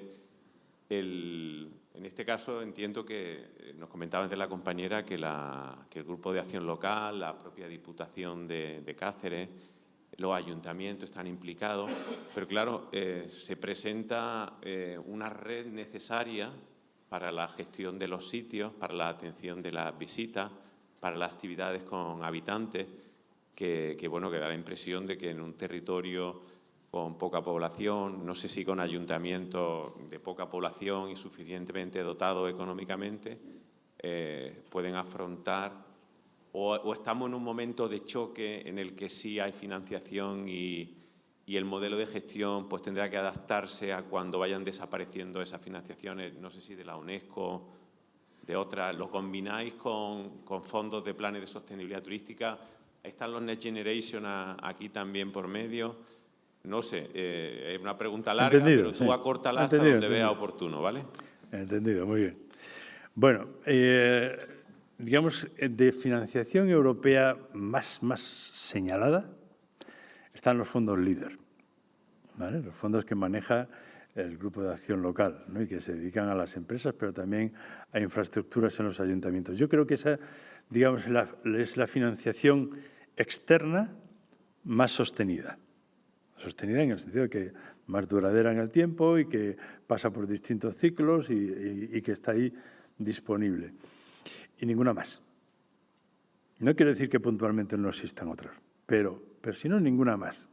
En este caso entiendo que nos comentaba antes la compañera que el Grupo de Acción Local, la propia Diputación de Cáceres, los ayuntamientos están implicados, pero claro, se presenta una red necesaria para la gestión de los sitios, para la atención de las visitas, para las actividades con habitantes, que da la impresión de que en un territorio con poca población, no sé si con ayuntamientos de poca población y suficientemente dotados económicamente, pueden afrontar, o estamos en un momento de choque en el que sí hay financiación y el modelo de gestión pues tendrá que adaptarse a cuando vayan desapareciendo esas financiaciones, no sé si de la UNESCO, de otras, lo combináis con fondos de planes de sostenibilidad turística. Están los Next Generation aquí también por medio. No sé, es una pregunta larga, pero tú acórtala hasta donde veas oportuno, ¿vale? Entendido, muy bien. Bueno, digamos, de financiación europea más señalada están los fondos LEADER, ¿vale? Los fondos que maneja el Grupo de Acción Local, ¿no? Y que se dedican a las empresas, pero también a infraestructuras en los ayuntamientos. Yo creo que esa, digamos, es la financiación externa más sostenida. Sostenida en el sentido de que más duradera en el tiempo y que pasa por distintos ciclos y que está ahí disponible. Y ninguna más. No quiero decir que puntualmente no existan otras, pero si no, ninguna más.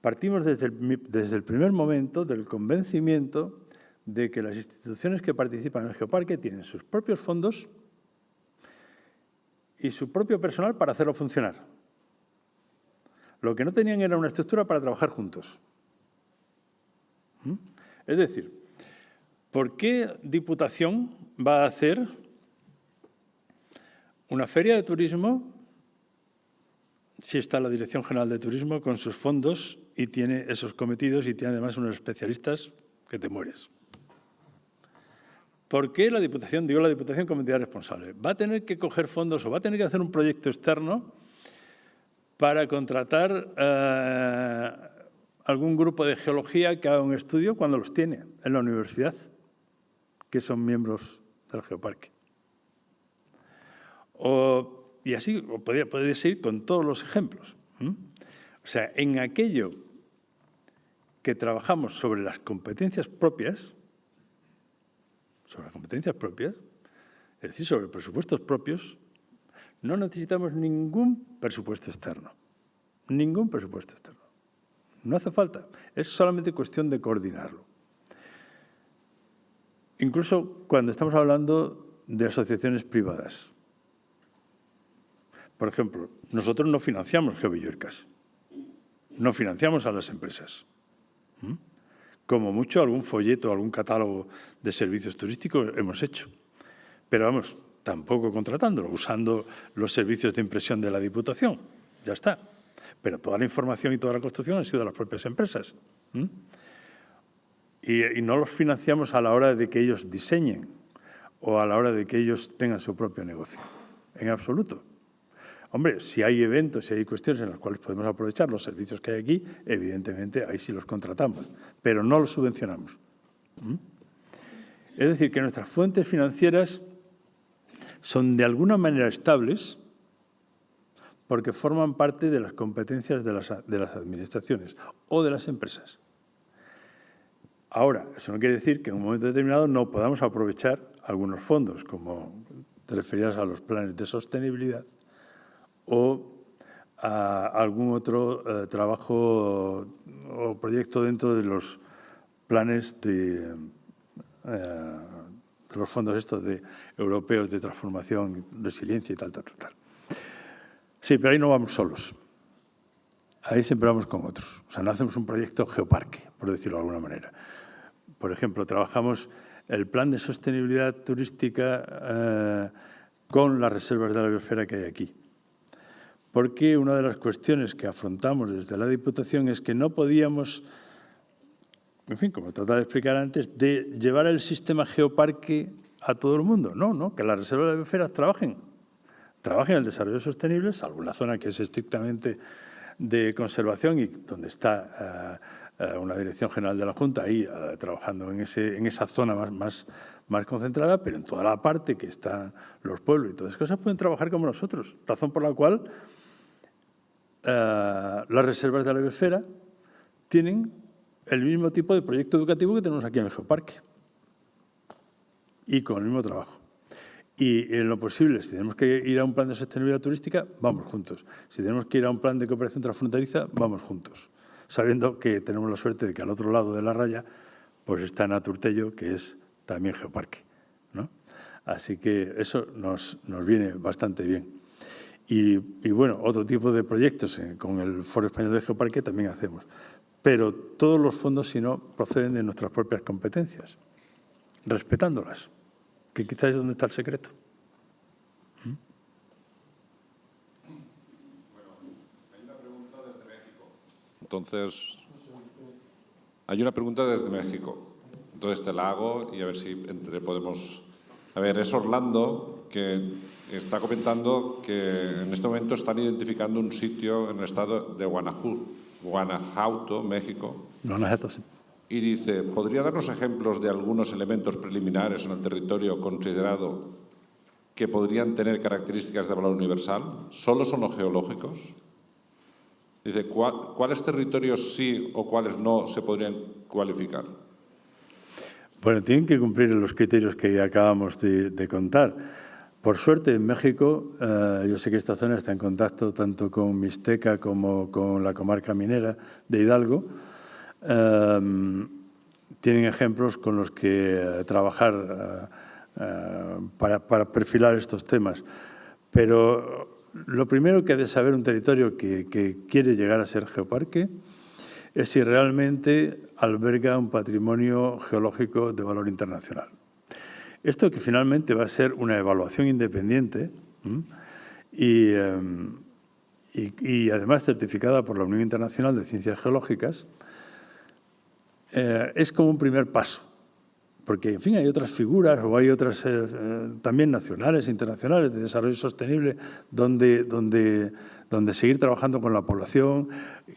Partimos desde el primer momento del convencimiento de que las instituciones que participan en el geoparque tienen sus propios fondos y su propio personal para hacerlo funcionar. Lo que no tenían era una estructura para trabajar juntos. Es decir, ¿por qué Diputación va a hacer una feria de turismo si está la Dirección General de Turismo con sus fondos y tiene esos cometidos y tiene además unos especialistas que te mueres? ¿Por qué la Diputación, digo la Diputación como entidad responsable, va a tener que coger fondos o va a tener que hacer un proyecto externo para contratar algún grupo de geología que haga un estudio cuando los tiene en la universidad, que son miembros del Geoparque? Y así podría seguir con todos los ejemplos. O sea, en aquello que trabajamos sobre las competencias propias, es decir, sobre presupuestos propios, no necesitamos ningún presupuesto externo. Ningún presupuesto externo. No hace falta. Es solamente cuestión de coordinarlo. Incluso cuando estamos hablando de asociaciones privadas. Por ejemplo, nosotros no financiamos GeoVilluercas. No financiamos a las empresas. Como mucho, algún folleto, algún catálogo de servicios turísticos hemos hecho. Pero vamos, tampoco contratándolo, usando los servicios de impresión de la Diputación. Ya está. Pero toda la información y toda la construcción han sido de las propias empresas. Y no los financiamos a la hora de que ellos diseñen o a la hora de que ellos tengan su propio negocio. En absoluto. Hombre, si hay eventos, si hay cuestiones en las cuales podemos aprovechar los servicios que hay aquí, evidentemente ahí sí los contratamos, pero no los subvencionamos. Es decir, que nuestras fuentes financieras son de alguna manera estables porque forman parte de las competencias de las administraciones o de las empresas. Ahora, eso no quiere decir que en un momento determinado no podamos aprovechar algunos fondos, como te referías a los planes de sostenibilidad, o a algún otro trabajo o proyecto dentro de los planes de los fondos estos europeos de transformación, resiliencia y tal. Sí, pero ahí no vamos solos. Ahí siempre vamos con otros. O sea, no hacemos un proyecto geoparque, por decirlo de alguna manera. Por ejemplo, trabajamos el plan de sostenibilidad turística con las reservas de la biosfera que hay aquí. Porque una de las cuestiones que afrontamos desde la Diputación es que no podíamos, en fin, como trataba de explicar antes, de llevar el sistema geoparque a todo el mundo. No, que las reservas de la biosfera trabajen en el desarrollo sostenible, salvo una zona que es estrictamente de conservación y donde está una Dirección General de la Junta ahí trabajando en esa zona más concentrada, pero en toda la parte que están los pueblos y todas esas cosas pueden trabajar como nosotros, razón por la cual las reservas de la biosfera tienen el mismo tipo de proyecto educativo que tenemos aquí en el Geoparque y con el mismo trabajo. Y en lo posible, si tenemos que ir a un plan de sostenibilidad turística, vamos juntos. Si tenemos que ir a un plan de cooperación transfronteriza, vamos juntos, sabiendo que tenemos la suerte de que al otro lado de la raya pues está Naturtello, que es también Geoparque, ¿no? Así que eso nos viene bastante bien. Y bueno, otro tipo de proyectos con el Foro Español de Geoparque también hacemos. Pero todos los fondos, si no, proceden de nuestras propias competencias, respetándolas, que quizás es donde está el secreto. Hay una pregunta desde México. Entonces, hay una pregunta desde México. Entonces te la hago y a ver si podemos... A ver, es Orlando que está comentando que en este momento están identificando un sitio en el estado de Guanajuato, México. Guanajuato, sí. Y dice, ¿podría darnos ejemplos de algunos elementos preliminares en el territorio considerado que podrían tener características de valor universal? ¿Solo son los geológicos? Dice, ¿cuáles territorios sí o cuáles no se podrían cualificar? Bueno, tienen que cumplir los criterios que acabamos de contar. Por suerte, en México, yo sé que esta zona está en contacto tanto con Mixteca como con la comarca minera de Hidalgo. Tienen ejemplos con los que trabajar para perfilar estos temas. Pero lo primero que ha de saber un territorio que quiere llegar a ser geoparque es si realmente alberga un patrimonio geológico de valor internacional. Esto que finalmente va a ser una evaluación independiente y además certificada por la Unión Internacional de Ciencias Geológicas, es como un primer paso. Porque, en fin, hay otras figuras o hay otras también nacionales e internacionales de desarrollo sostenible donde seguir trabajando con la población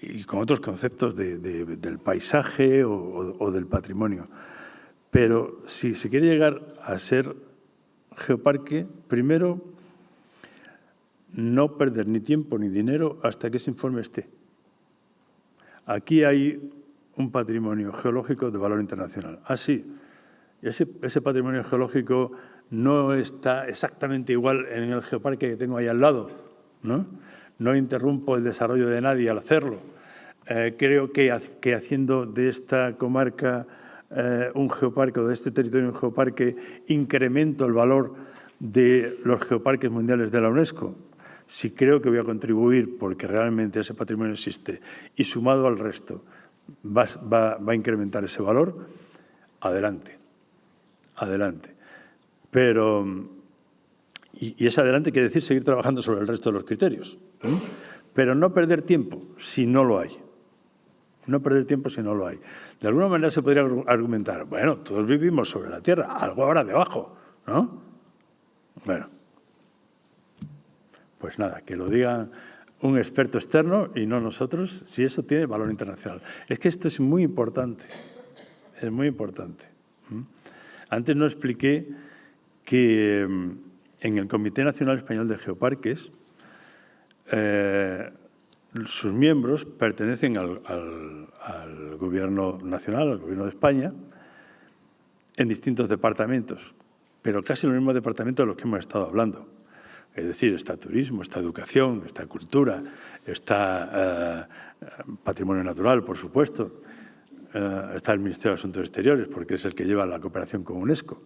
y con otros conceptos del paisaje o del patrimonio. Pero si se quiere llegar a ser geoparque, primero, no perder ni tiempo ni dinero hasta que ese informe esté. Aquí hay un patrimonio geológico de valor internacional. Así, ese patrimonio geológico no está exactamente igual en el geoparque que tengo ahí al lado, ¿no? No interrumpo el desarrollo de nadie al hacerlo. Creo que haciendo de esta comarca un geoparque o de este territorio un geoparque, incremento el valor de los geoparques mundiales de la UNESCO. Si creo que voy a contribuir porque realmente ese patrimonio existe y sumado al resto va a incrementar ese valor, adelante. Adelante. Pero, y ese adelante quiere decir seguir trabajando sobre el resto de los criterios. Pero no perder tiempo si no lo hay. No perder tiempo si no lo hay. De alguna manera se podría argumentar, bueno, todos vivimos sobre la Tierra, algo habrá debajo, ¿no? Bueno, pues nada, que lo diga un experto externo y no nosotros, si eso tiene valor internacional. Es que esto es muy importante, es muy importante. Antes no expliqué que en el Comité Nacional Español de Geoparques sus miembros pertenecen al Gobierno nacional, al Gobierno de España, en distintos departamentos, pero casi los mismos departamentos de los que hemos estado hablando. Es decir, está turismo, está educación, está cultura, está patrimonio natural, por supuesto, está el Ministerio de Asuntos Exteriores, porque es el que lleva la cooperación con UNESCO.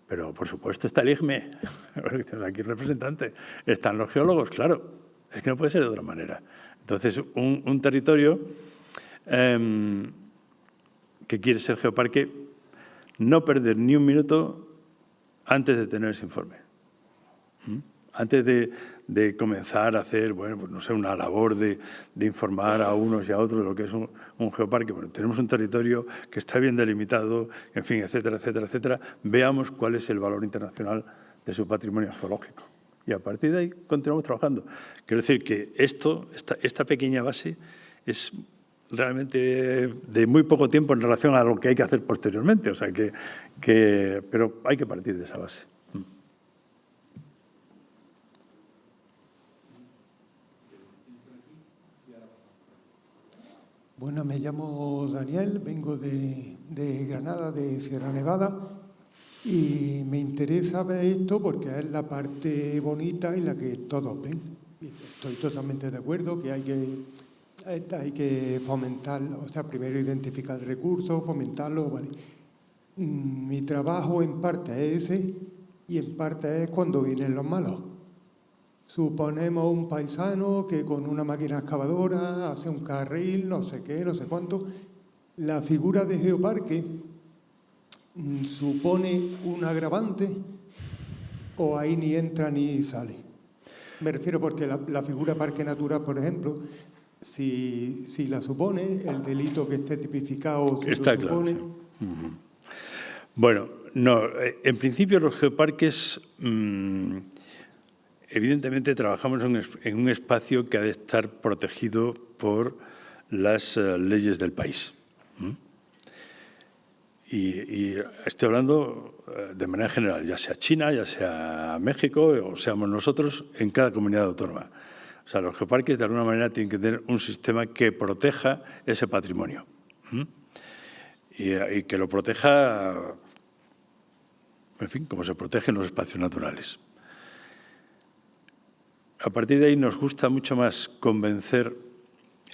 Pero, por supuesto, está el IGME, aquí representante. Están los geólogos, claro. Es que no puede ser de otra manera. Entonces, un territorio que quiere ser geoparque, no perder ni un minuto antes de tener ese informe. Antes de comenzar a hacer, bueno, pues no sé, una labor de informar a unos y a otros de lo que es un geoparque. Bueno, tenemos un territorio que está bien delimitado, en fin, etcétera, etcétera, etcétera. Veamos cuál es el valor internacional de su patrimonio geológico. Y a partir de ahí continuamos trabajando. Quiero decir que esta pequeña base es realmente de muy poco tiempo en relación a lo que hay que hacer posteriormente. O sea pero hay que partir de esa base. Bueno, me llamo Daniel, vengo de Granada, de Sierra Nevada, y me interesa ver esto porque es la parte bonita y la que todos ven. Estoy totalmente de acuerdo que hay que fomentarlo, o sea, primero identificar el recurso, fomentarlo, ¿vale? Mi trabajo en parte es ese y en parte es cuando vienen los malos. Suponemos un paisano que con una máquina excavadora hace un carril, no sé qué, no sé cuánto. La figura de geoparque supone un agravante o ahí ni entra ni sale. Me refiero porque la figura parque natural, por ejemplo, si la supone, el delito que esté tipificado si está lo supone. Claro, sí. Bueno, no, en principio los geoparques evidentemente trabajamos en un espacio que ha de estar protegido por las leyes del país. Y estoy hablando de manera general, ya sea China, ya sea México o seamos nosotros en cada comunidad autónoma. O sea, los geoparques de alguna manera tienen que tener un sistema que proteja ese patrimonio y que lo proteja, en fin, como se protegen los espacios naturales. A partir de ahí nos gusta mucho más convencer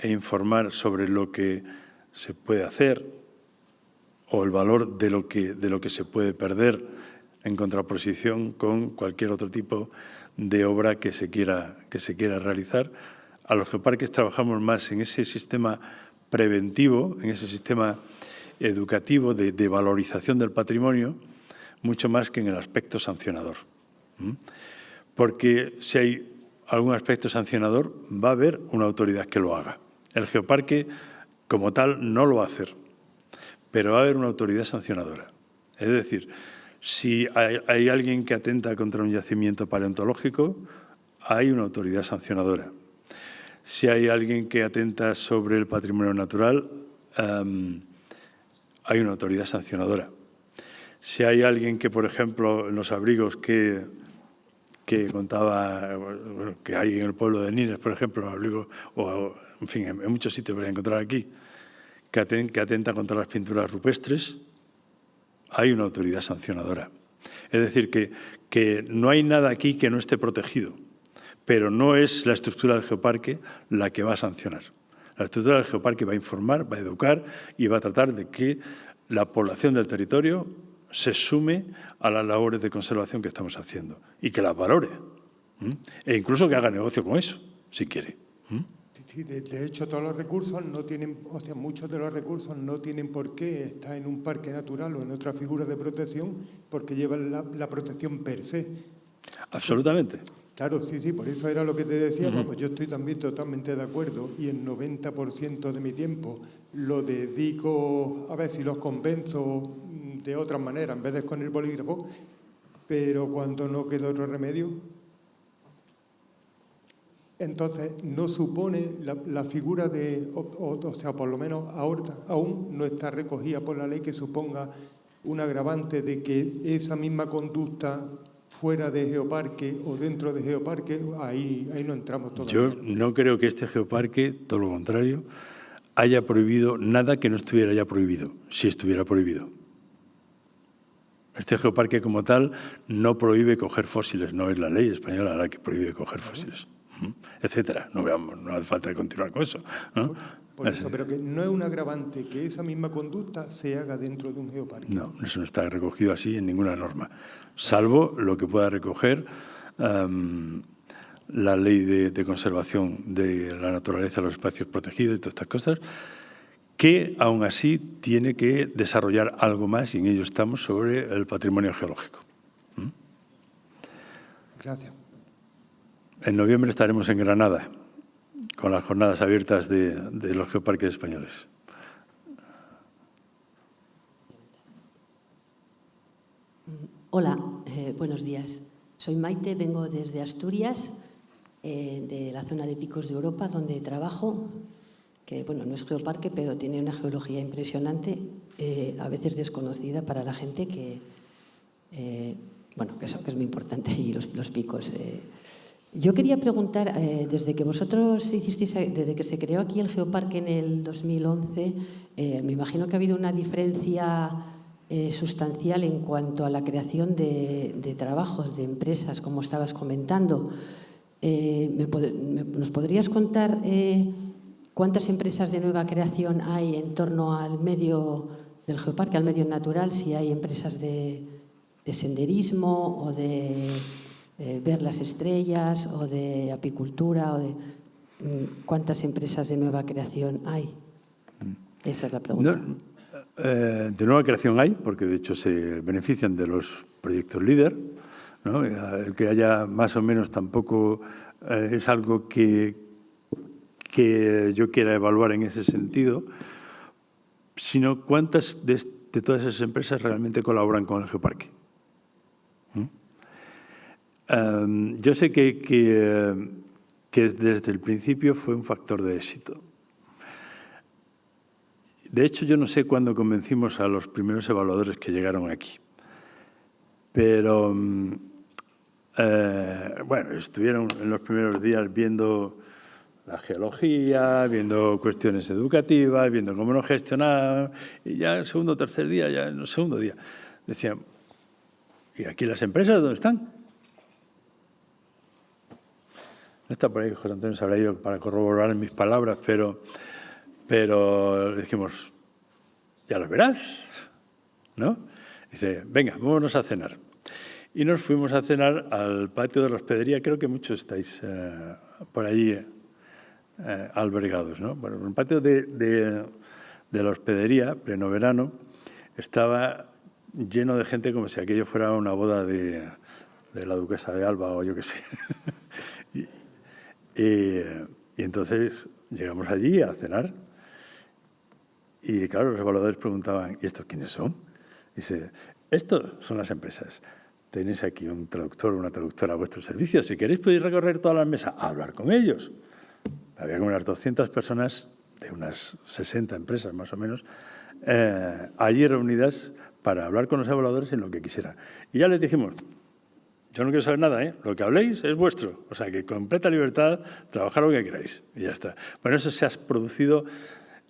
e informar sobre lo que se puede hacer o el valor de lo que se puede perder en contraposición con cualquier otro tipo de obra que se quiera realizar. A los geoparques trabajamos más en ese sistema preventivo, en ese sistema educativo de valorización del patrimonio, mucho más que en el aspecto sancionador. Porque si hay algún aspecto sancionador, va a haber una autoridad que lo haga. El geoparque, como tal, no lo va a hacer, pero va a haber una autoridad sancionadora. Es decir, si hay alguien que atenta contra un yacimiento paleontológico, hay una autoridad sancionadora. Si hay alguien que atenta sobre el patrimonio natural, hay una autoridad sancionadora. Si hay alguien que, por ejemplo, en los abrigos que contaba, bueno, que hay en el pueblo de Nines, por ejemplo, abrigos, o en fin, en muchos sitios voy a encontrar aquí, que atenta contra las pinturas rupestres, hay una autoridad sancionadora. Es decir, que no hay nada aquí que no esté protegido, pero no es la estructura del geoparque la que va a sancionar. La estructura del geoparque va a informar, va a educar y va a tratar de que la población del territorio se sume a las labores de conservación que estamos haciendo y que las valore. E incluso que haga negocio con eso, si quiere. Sí, de hecho, todos los recursos no tienen, o sea, muchos de los recursos no tienen por qué estar en un parque natural o en otra figura de protección porque llevan la protección per se. Absolutamente. Claro, sí, por eso era lo que te decía. Vamos, yo estoy también totalmente de acuerdo y el 90% de mi tiempo lo dedico a ver si los convenzo de otra manera en vez de con el bolígrafo, pero cuando no queda otro remedio, entonces no supone la figura de, o sea, por lo menos ahora aún no está recogida por la ley que suponga un agravante de que esa misma conducta fuera de geoparque o dentro de geoparque, ahí no entramos todavía. Yo no creo que este geoparque, todo lo contrario, haya prohibido nada que no estuviera ya prohibido, si estuviera prohibido. Este geoparque como tal no prohíbe coger fósiles, no es la ley española la que prohíbe coger fósiles, etcétera. No hace falta continuar con eso, ¿no? Por eso, pero que no es un agravante que esa misma conducta se haga dentro de un geoparque. No, eso no está recogido así en ninguna norma, salvo lo que pueda recoger la ley de conservación de la naturaleza, los espacios protegidos y todas estas cosas, que aún así tiene que desarrollar algo más, y en ello estamos, sobre el patrimonio geológico. Gracias. En noviembre estaremos en Granada con las jornadas abiertas de los geoparques españoles. Hola, buenos días. Soy Maite, vengo desde Asturias, de la zona de Picos de Europa, donde trabajo, que bueno, no es geoparque, pero tiene una geología impresionante, a veces desconocida para la gente que es muy importante, y los picos. Yo quería preguntar, desde que vosotros desde que se creó aquí el geoparque en el 2011, me imagino que ha habido una diferencia sustancial en cuanto a la creación de trabajos, de empresas, como estabas comentando. ¿Nos podrías contar cuántas empresas de nueva creación hay en torno al medio del geoparque, al medio natural? Si hay empresas de senderismo o de ver las estrellas o de apicultura, ¿cuántas empresas de nueva creación hay? Esa es la pregunta. De nueva creación hay, porque de hecho se benefician de los proyectos líder, ¿no? El que haya más o menos tampoco es algo que yo quiera evaluar en ese sentido, sino cuántas de todas esas empresas realmente colaboran con el geoparque. Yo sé que desde el principio fue un factor de éxito. De hecho, yo no sé cuándo convencimos a los primeros evaluadores que llegaron aquí. Pero, bueno, estuvieron en los primeros días viendo la geología, viendo cuestiones educativas, viendo cómo nos gestionaban, y ya el segundo o tercer día, ya en el segundo día, decían, ¿y aquí las empresas dónde están? No está por ahí, José Antonio se habrá ido para corroborar mis palabras, pero dijimos, ya lo verás, ¿no? Dice, venga, vámonos a cenar. Y nos fuimos a cenar al patio de la hospedería. Creo que muchos estáis por allí albergados, ¿no? Bueno, el patio de la hospedería, pleno verano, estaba lleno de gente como si aquello fuera una boda de la duquesa de Alba o yo qué sé. y entonces llegamos allí a cenar y, claro, los evaluadores preguntaban, ¿y estos quiénes son? Dice, estos son las empresas. Tenéis aquí un traductor o una traductora a vuestro servicio. Si queréis podéis recorrer todas las mesas a hablar con ellos. Había como unas 200 personas de unas 60 empresas más o menos allí reunidas para hablar con los evaluadores en lo que quisieran. Y ya les dijimos, yo no quiero saber nada, ¿eh? Lo que habléis es vuestro. O sea, que completa libertad, trabajar lo que queráis. Y ya está. Bueno, eso se ha producido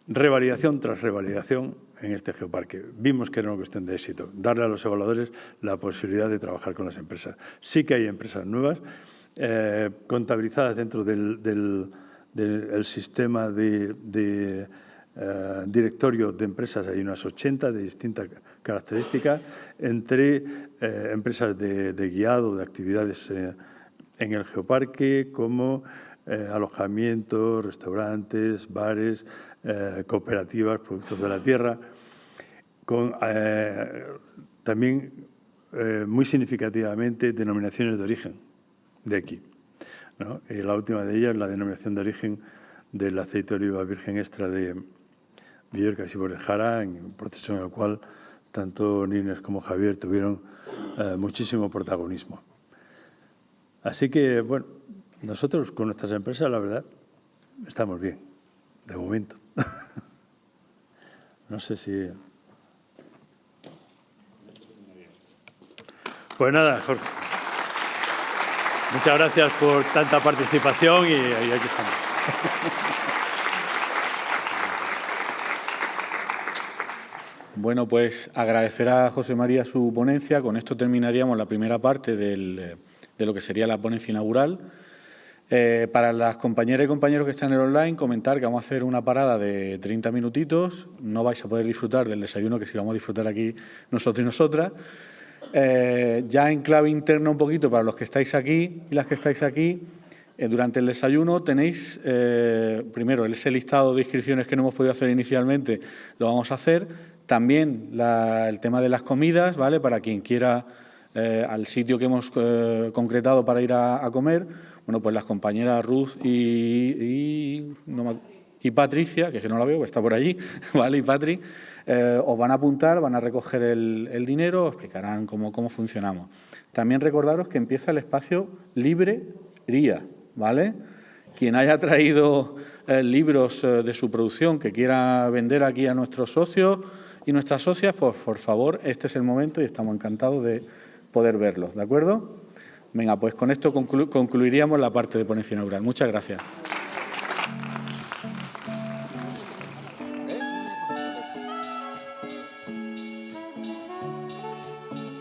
revalidación tras revalidación en este geoparque. Vimos que era una cuestión de éxito, darle a los evaluadores la posibilidad de trabajar con las empresas. Sí que hay empresas nuevas, contabilizadas dentro del sistema de directorio de empresas. Hay unas 80 de distintas características, entre empresas de guiado, de actividades en el geoparque, como alojamientos, restaurantes, bares, cooperativas, productos de la tierra, con también muy significativamente denominaciones de origen de aquí, ¿no? Y la última de ellas, la denominación de origen del aceite de oliva virgen extra de Villarcas y Borjara, en un proceso en el cual tanto Nines como Javier tuvieron muchísimo protagonismo. Así que, bueno, nosotros con nuestras empresas, la verdad, estamos bien, de momento. No sé si... Pues nada, Jorge. Muchas gracias por tanta participación y aquí estamos. Bueno, pues agradecer a José María su ponencia. Con esto terminaríamos la primera parte de lo que sería la ponencia inaugural. Para las compañeras y compañeros que están en el online, comentar que vamos a hacer una parada de 30 minutitos. No vais a poder disfrutar del desayuno, que sí vamos a disfrutar aquí nosotros y nosotras. Ya en clave interna un poquito para los que estáis aquí y las que estáis aquí, durante el desayuno tenéis, primero, ese listado de inscripciones que no hemos podido hacer inicialmente, lo vamos a hacer. También el tema de las comidas, ¿vale? Para quien quiera al sitio que hemos concretado para ir a comer. Bueno, pues las compañeras Ruth y Patricia, que no la veo, está por allí, ¿vale? Y Patri, os van a apuntar, van a recoger el dinero, os explicarán cómo funcionamos. También recordaros que empieza el espacio librería, ¿vale? Quien haya traído libros de su producción que quiera vender aquí a nuestros socios y nuestras socias, pues por favor, este es el momento y estamos encantados de poder verlos, ¿de acuerdo? Venga, pues con esto concluiríamos la parte de ponencia inaugural. Muchas gracias.